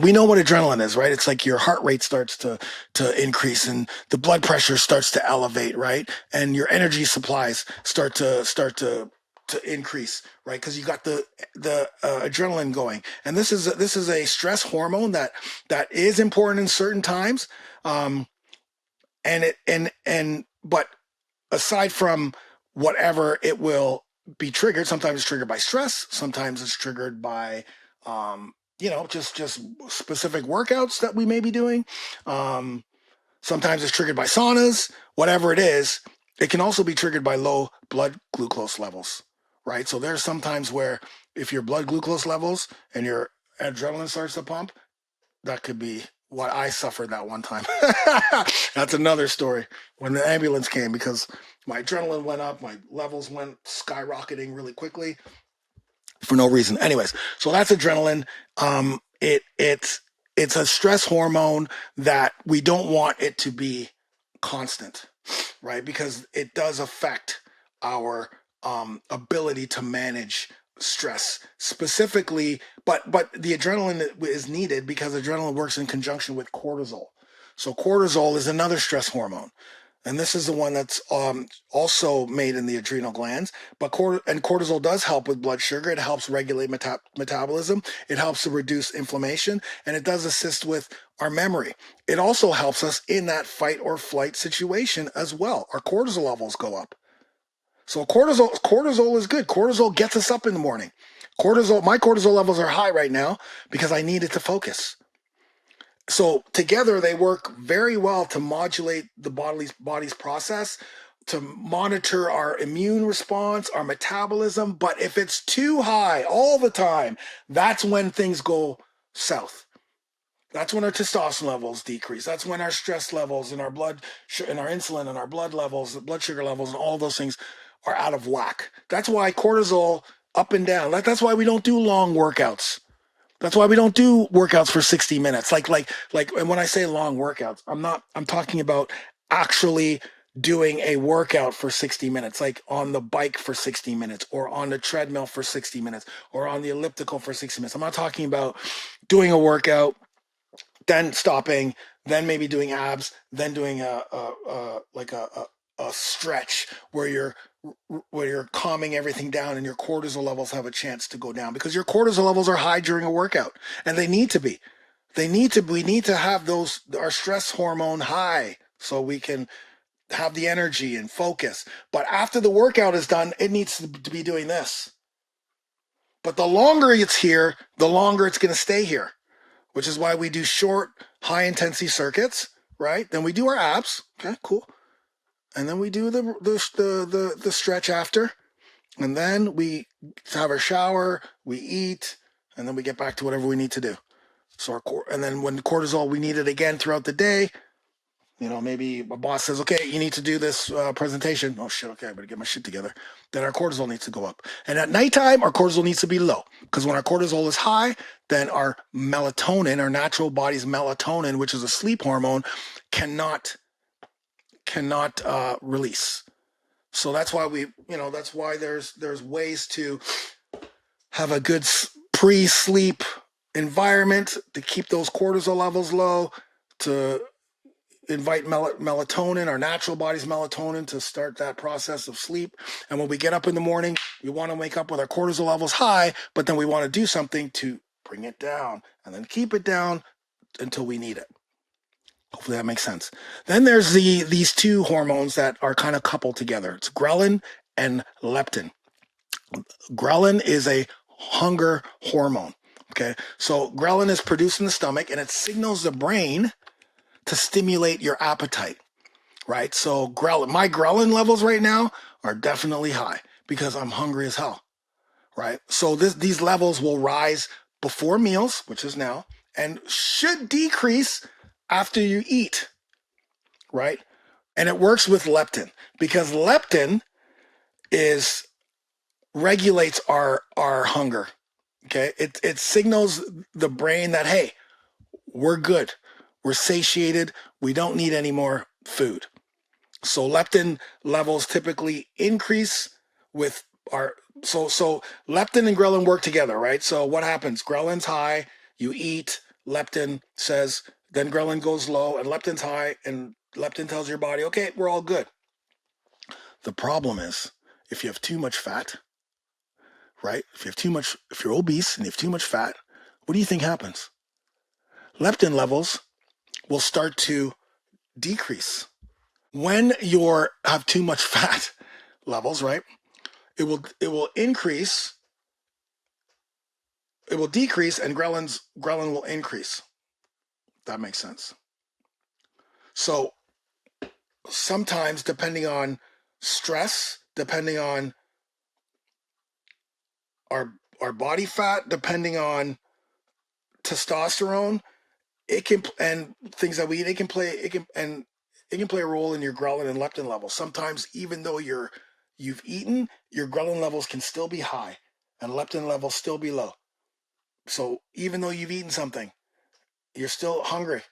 We know what adrenaline is, right? It's like your heart rate starts to increase and the blood pressure starts to elevate, right? And your energy supplies start to to increase, right? Because you got the adrenaline going, and this is a stress hormone that is important in certain times, and but aside from whatever it will be triggered, sometimes it's triggered by stress, sometimes it's triggered by just specific workouts that we may be doing. Sometimes it's triggered by saunas, whatever it is. It can also be triggered by low blood glucose levels, right? So there's sometimes where if your blood glucose levels and your adrenaline starts to pump, that could be what I suffered that one time. That's another story when the ambulance came because my adrenaline went up, my levels went skyrocketing really quickly for no reason. Anyways, so that's adrenaline. It's a stress hormone that we don't want it to be constant, right? Because it does affect our ability to manage stress specifically, but the adrenaline is needed because adrenaline works in conjunction with cortisol. So cortisol is another stress hormone. And this is the one that's also made in the adrenal glands. But cortisol does help with blood sugar. It helps regulate metabolism. It helps to reduce inflammation, and it does assist with our memory. It also helps us in that fight or flight situation as well. Our cortisol levels go up. So cortisol is good. Cortisol gets us up in the morning. My cortisol levels are high right now because I needed to focus. So together they work very well to modulate the body's process, to monitor our immune response, our metabolism. But if it's too high all the time, that's when things go south. That's when our testosterone levels decrease. That's when our stress levels and our blood and our insulin and our blood levels, blood sugar levels, and all those things are out of whack. That's why cortisol up and down. That's why we don't do long workouts. That's why we don't do workouts for 60 minutes. And when I say long workouts, I'm talking about actually doing a workout for 60 minutes, like on the bike for 60 minutes or on the treadmill for 60 minutes or on the elliptical for 60 minutes. I'm not talking about doing a workout, then stopping, then maybe doing abs, then doing a stretch where you're calming everything down and your cortisol levels have a chance to go down because your cortisol levels are high during a workout and they need to be. We need to have our stress hormone high so we can have the energy and focus. But after the workout is done, it needs to be doing this. But the longer it's here, the longer it's going to stay here, which is why we do short, high intensity circuits, right? Then we do our abs. Okay, cool. And then we do the stretch after, and then we have our shower, we eat, and then we get back to whatever we need to do. So and then when the cortisol, we need it again throughout the day. Maybe my boss says, okay, you need to do this presentation. Oh shit, okay, I better get my shit together. Then our cortisol needs to go up. And at nighttime, our cortisol needs to be low. Because when our cortisol is high, then our melatonin, our natural body's melatonin, which is a sleep hormone, cannot release. So that's why there's ways to have a good pre-sleep environment to keep those cortisol levels low, to invite melatonin, our natural body's melatonin, to start that process of sleep. And when we get up in the morning, we want to wake up with our cortisol levels high, but then we want to do something to bring it down and then keep it down until we need it. Hopefully that makes sense. Then there's these two hormones that are kind of coupled together. It's ghrelin and leptin. Ghrelin is a hunger hormone. Okay, so ghrelin is produced in the stomach and it signals the brain to stimulate your appetite, right? So my ghrelin levels right now are definitely high because I'm hungry as hell, right? So these levels will rise before meals, which is now, and should decrease after you eat, right? And it works with leptin because leptin regulates our hunger. Okay, it signals the brain that, hey, we're good, we're satiated, we don't need any more food. So leptin levels typically increase with so leptin and ghrelin work together, right? So what happens? Ghrelin's high, you eat, leptin says, then ghrelin goes low and leptin's high, and leptin tells your body, okay, we're all good. The problem is if you have too much fat, right? If you're obese and you have too much fat, what do you think happens? Leptin levels will start to decrease. When you have too much fat levels, right? It will increase, it will decrease, and ghrelin will increase. That makes sense. So sometimes, depending on stress, depending on our body fat, depending on testosterone, it can, and things that we eat, it can play a role in your ghrelin and leptin levels. Sometimes, even though you've eaten, your ghrelin levels can still be high and leptin levels still be low. So even though you've eaten something, you're still hungry,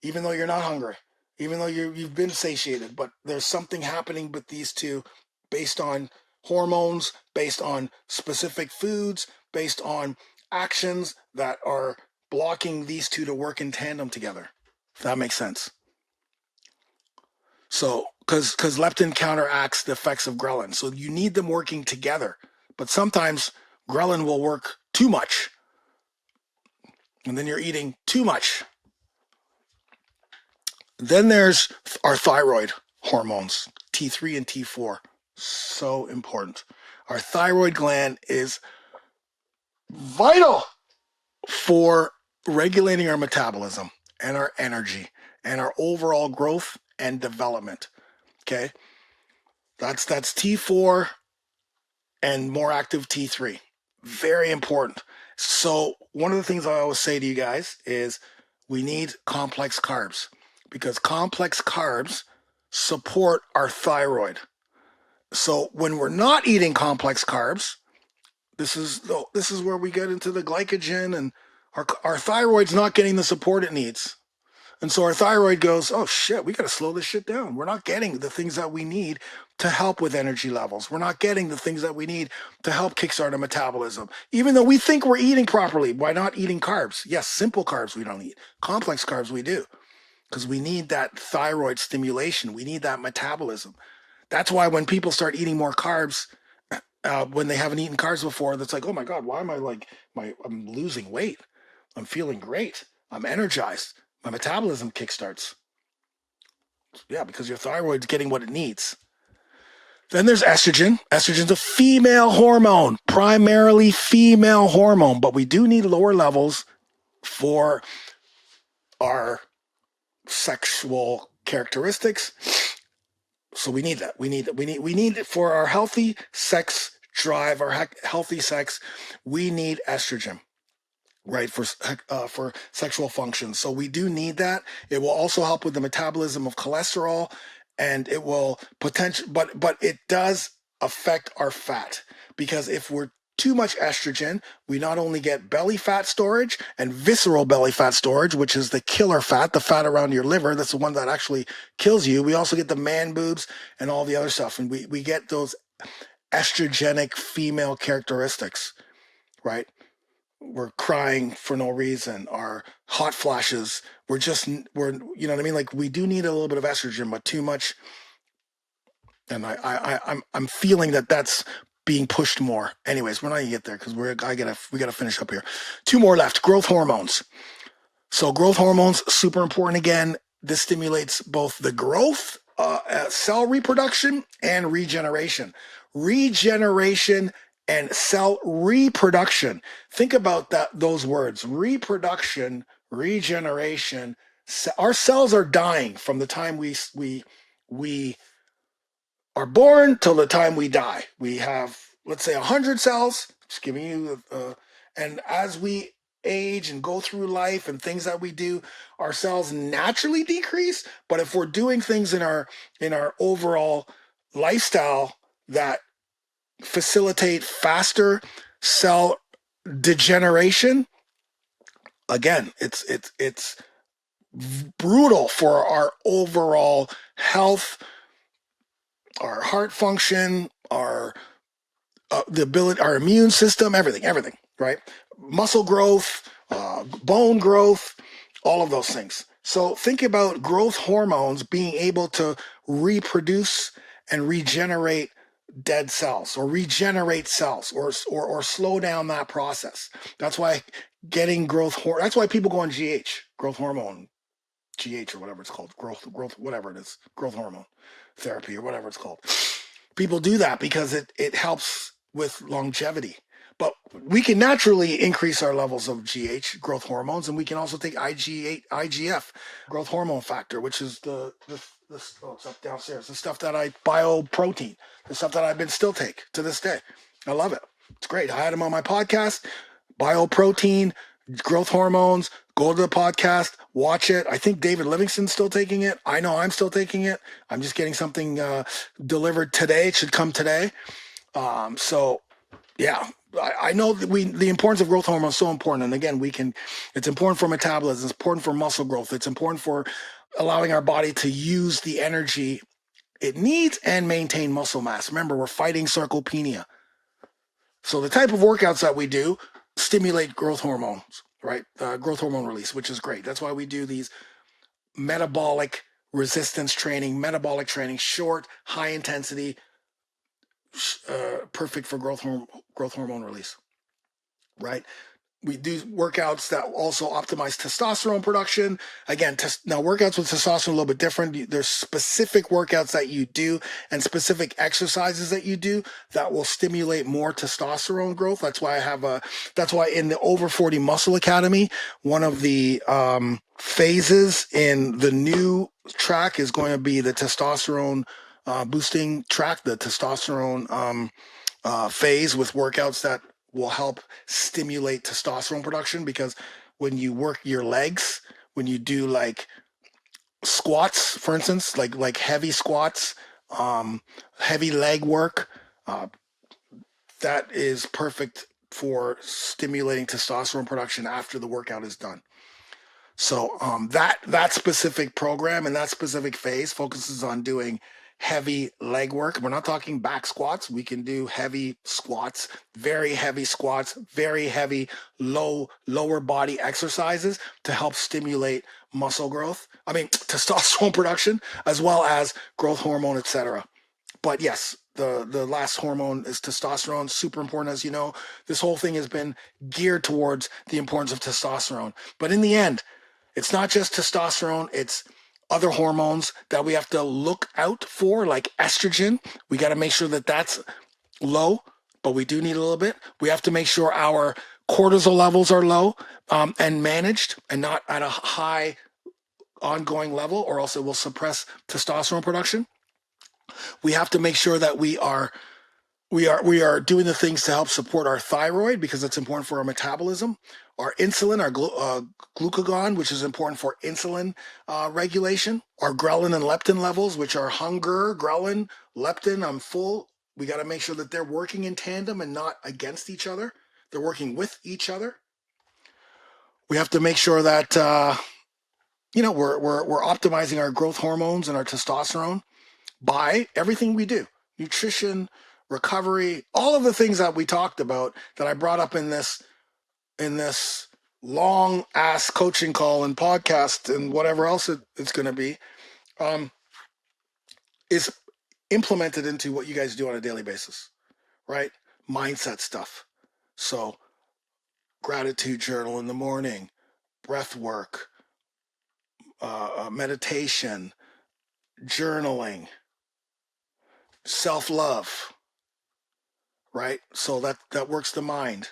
even though you're not hungry, even though you've been satiated. But there's something happening with these two based on hormones, based on specific foods, based on actions that are blocking these two to work in tandem together. If that makes sense. So, because leptin counteracts the effects of ghrelin. So you need them working together. But sometimes ghrelin will work too much. And then you're eating too much. Then there's our thyroid hormones, T3 and T4. So important. Our thyroid gland is vital for regulating our metabolism and our energy and our overall growth and development. Okay? That's T4 and more active T3. Very important. So one of the things I always say to you guys is we need complex carbs, because complex carbs support our thyroid. So when we're not eating complex carbs, this is where we get into the glycogen, and our thyroid's not getting the support it needs. And so our thyroid goes, oh shit, we got to slow this shit down. We're not getting the things that we need to help with energy levels. We're not getting the things that we need to help kickstart our metabolism. Even though we think we're eating properly by not eating carbs. Yes, simple carbs we don't eat. Complex carbs we do. Because we need that thyroid stimulation. We need that metabolism. That's why when people start eating more carbs, when they haven't eaten carbs before, that's like, oh my God, why am I I'm losing weight. I'm feeling great. I'm energized. My metabolism kickstarts. Yeah, because your thyroid's getting what it needs. Then there's estrogen. Estrogen's a female hormone, primarily female hormone, but we do need lower levels for our sexual characteristics. So we need that. We need it for our healthy sex drive, our healthy sex. We need estrogen, right, for sexual function. So we do need that. It will also help with the metabolism of cholesterol, and it will but it does affect our fat, because if we're too much estrogen, we not only get belly fat storage and visceral belly fat storage, which is the killer fat, the fat around your liver. That's the one that actually kills you. We also get the man boobs and all the other stuff. And we get those estrogenic female characteristics, right? We're crying for no reason, our hot flashes, we're you know what I mean? Like, we do need a little bit of estrogen, but too much. And I'm feeling that that's being pushed more. Anyways, we're not gonna get there because we gotta finish up here. Two more left. Growth hormones. So growth hormones, super important again. This stimulates both the growth, cell reproduction, and regeneration. Regeneration and cell reproduction. Think about those words: reproduction, regeneration. Our cells are dying from the time we are born till the time we die. We have, let's say, 100 cells. Just giving you, and as we age and go through life and things that we do, our cells naturally decrease. But if we're doing things in our overall lifestyle that facilitate faster cell degeneration, again, it's brutal for our overall health, our heart function, our the ability, our immune system, everything, right? Muscle growth, bone growth, all of those things. So think about growth hormones being able to reproduce and regenerate dead cells or regenerate cells or slow down that process. That's why getting that's why people go on growth hormone, GH or whatever it's called, whatever it is, growth hormone therapy or whatever it's called. People do that because it helps with longevity. But we can naturally increase our levels of growth hormones, and we can also take IGF, growth hormone factor, which is it's up downstairs, the stuff that bioprotein, the stuff that I've been still take to this day. I love it. It's great. I had him on my podcast, bioprotein, growth hormones. Go to the podcast, watch it. I think David Livingston's still taking it. I know I'm still taking it. I'm just getting something delivered today. It should come today. So yeah, I know that the importance of growth hormone is so important. And again, it's important for metabolism. It's important for muscle growth. It's important for allowing our body to use the energy it needs and maintain muscle mass. Remember, we're fighting sarcopenia. So the type of workouts that we do stimulate growth hormones, right? Growth hormone release, which is great. That's why we do these metabolic resistance training, short, high intensity, perfect for growth hormone release, right? We do workouts that also optimize testosterone production. Again, now workouts with testosterone are a little bit different. There's specific workouts that you do and specific exercises that you do that will stimulate more testosterone growth. That's why in the Over 40 Muscle Academy, one of the phases in the new track is going to be the testosterone boosting track, the testosterone phase with workouts that will help stimulate testosterone production, because when you work your legs, when you do like squats, for instance, like heavy squats, heavy leg work, that is perfect for stimulating testosterone production after the workout is done. So that specific program and that specific phase focuses on doing heavy leg work. We're not talking back squats. We can do heavy squats, very heavy lower body exercises to help stimulate muscle growth. Testosterone production, as well as growth hormone, etc. But yes, the last hormone is testosterone, super important. As you know, this whole thing has been geared towards the importance of testosterone. But in the end, it's not just testosterone, it's other hormones that we have to look out for, like estrogen. We got to make sure that that's low, but we do need a little bit. We have to make sure our cortisol levels are low and managed and not at a high ongoing level, or else it will suppress testosterone production. We have to make sure that we are doing the things to help support our thyroid, because it's important for our metabolism, our insulin, our glucagon, which is important for insulin regulation, our ghrelin and leptin levels, which are hunger, ghrelin, leptin, I'm full. We got to make sure that they're working in tandem and not against each other. They're working with each other. We have to make sure that we're optimizing our growth hormones and our testosterone by everything we do: nutrition, recovery, all of the things that we talked about that I brought up in this long ass coaching call and podcast and whatever else it's going to be, is implemented into what you guys do on a daily basis, right? Mindset stuff. So gratitude journal in the morning, breath work, meditation, journaling, self-love, right? So that works the mind.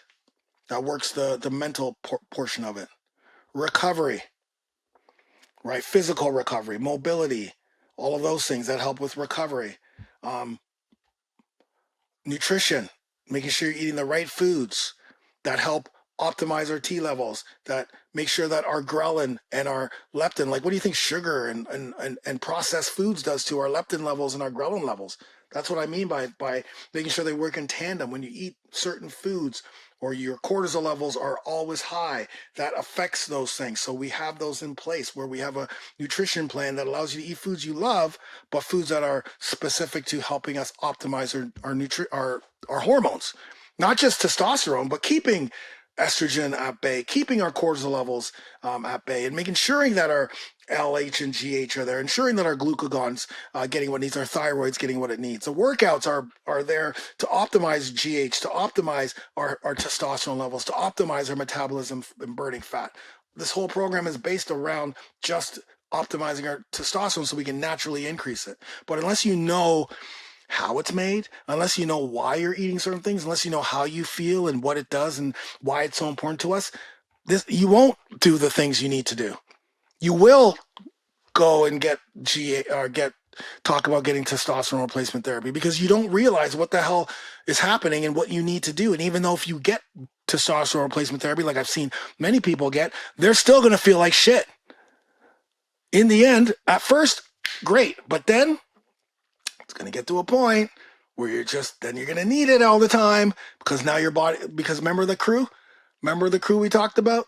That works the mental portion of it. Recovery, right? Physical recovery, mobility, all of those things that help with recovery. Nutrition, making sure you're eating the right foods that help optimize our T levels, that make sure that our ghrelin and our leptin, like what do you think sugar and processed foods does to our leptin levels and our ghrelin levels? That's what I mean by making sure they work in tandem. When you eat certain foods or your cortisol levels are always high, that affects those things. So we have those in place where we have a nutrition plan that allows you to eat foods you love, but foods that are specific to helping us optimize our hormones, not just testosterone, but keeping estrogen at bay, keeping our cortisol levels at bay, and making sure that our LH and GH are there, ensuring that our glucagon's getting what it needs, our thyroid's getting what it needs. The workouts are there to optimize GH, to optimize our testosterone levels, to optimize our metabolism and burning fat. This whole program is based around just optimizing our testosterone so we can naturally increase it. But unless you know how it's made, unless you know why you're eating certain things, unless you know how you feel and what it does and why it's so important to us, you won't do the things you need to do. You will go and talk about getting testosterone replacement therapy because you don't realize what the hell is happening and what you need to do. And even though if you get testosterone replacement therapy, like I've seen many people get, they're still going to feel like shit. In the end, at first, great. But then it's going to get to a point where you're going to need it all the time because now your body, because remember the crew we talked about?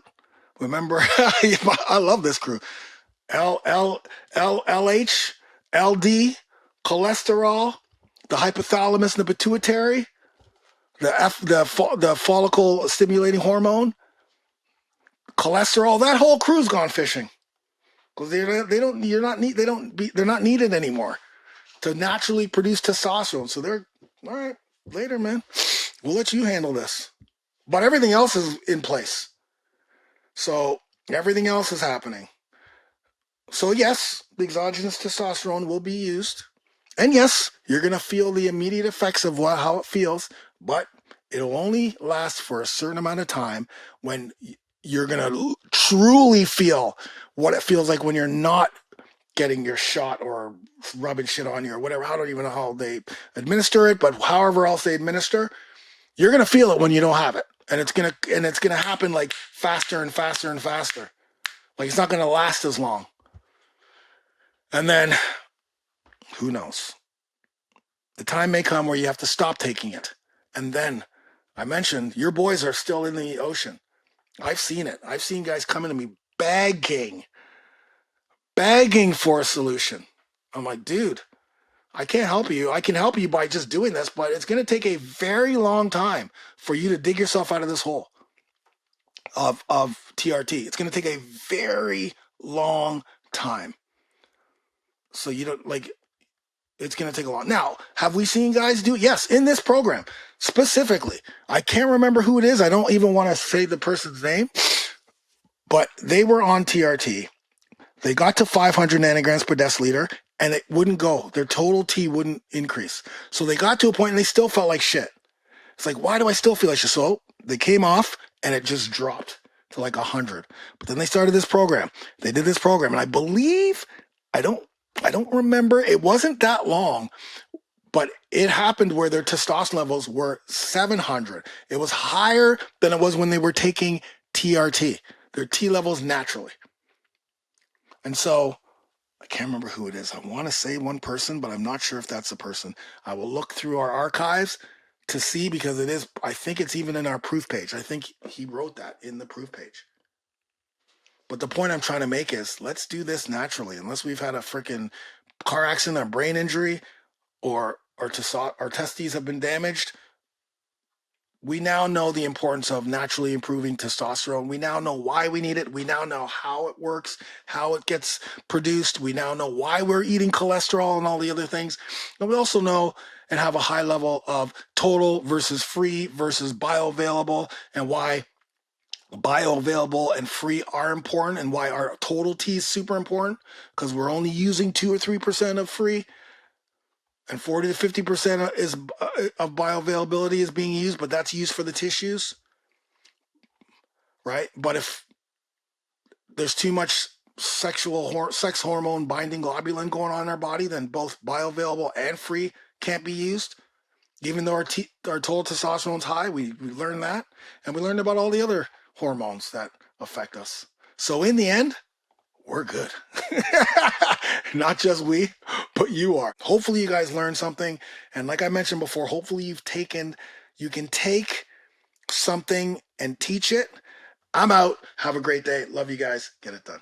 Remember, I love this crew. LH, LD, cholesterol, the hypothalamus and the pituitary, the follicle stimulating hormone, cholesterol. That whole crew's gone fishing because they're not needed anymore to naturally produce testosterone. So they're all right. Later, man. We'll let you handle this. But everything else is in place. So everything else is happening. So yes, the exogenous testosterone will be used. And yes, you're going to feel the immediate effects of how it feels, but it'll only last for a certain amount of time when you're going to truly feel what it feels like when you're not getting your shot or rubbing shit on you or whatever. I don't even know how they administer it, but however else they administer, you're going to feel it when you don't have it. And it's going to happen like faster and faster and faster. Like it's not going to last as long. And then, who knows? The time may come where you have to stop taking it. And then, I mentioned, your boys are still in the ocean. I've seen it. I've seen guys coming to me begging for a solution. I'm like, dude, I can't help you. I can help you by just doing this, but it's going to take a very long time for you to dig yourself out of this hole of TRT. It's going to take a very long time. So you don't it's going to take a lot. Now, have we seen guys do it? Yes, in this program specifically. I can't remember who it is. I don't even want to say the person's name, but they were on TRT. They got to 500 nanograms per deciliter and it wouldn't go. Their total T wouldn't increase. So they got to a point and they still felt like shit. It's like, why do I still feel like shit? So they came off and it just dropped to like 100. But then they started this program. They did this program. And I believe, I don't remember. It wasn't that long, but it happened where their testosterone levels were 700. It was higher than it was when they were taking TRT, their T levels naturally. And so I can't remember who it is. I want to say one person, but I'm not sure if that's the person. I will look through our archives to see because it is, I think it's even in our proof page. I think he wrote that in the proof page. But the point I'm trying to make is let's do this naturally. Unless we've had a freaking car accident, a brain injury, or our testes have been damaged, we now know the importance of naturally improving testosterone. We now know why we need it. We now know how it works, how it gets produced. We now know why we're eating cholesterol and all the other things. And we also know and have a high level of total versus free versus bioavailable and why bioavailable and free are important and why our total T is super important because we're only using 2 or 3% of free and 40 to 50% of bioavailability is being used, but that's used for the tissues, right? But if there's too much sex hormone binding globulin going on in our body, then both bioavailable and free can't be used. Even though our total testosterone's high, we learned that, and we learned about all the other hormones that affect us. So in the end, we're good. Not just we, but you are. Hopefully you guys learned something. And like I mentioned before, hopefully you can take something and teach it. I'm out. Have a great day. Love you guys. Get it done.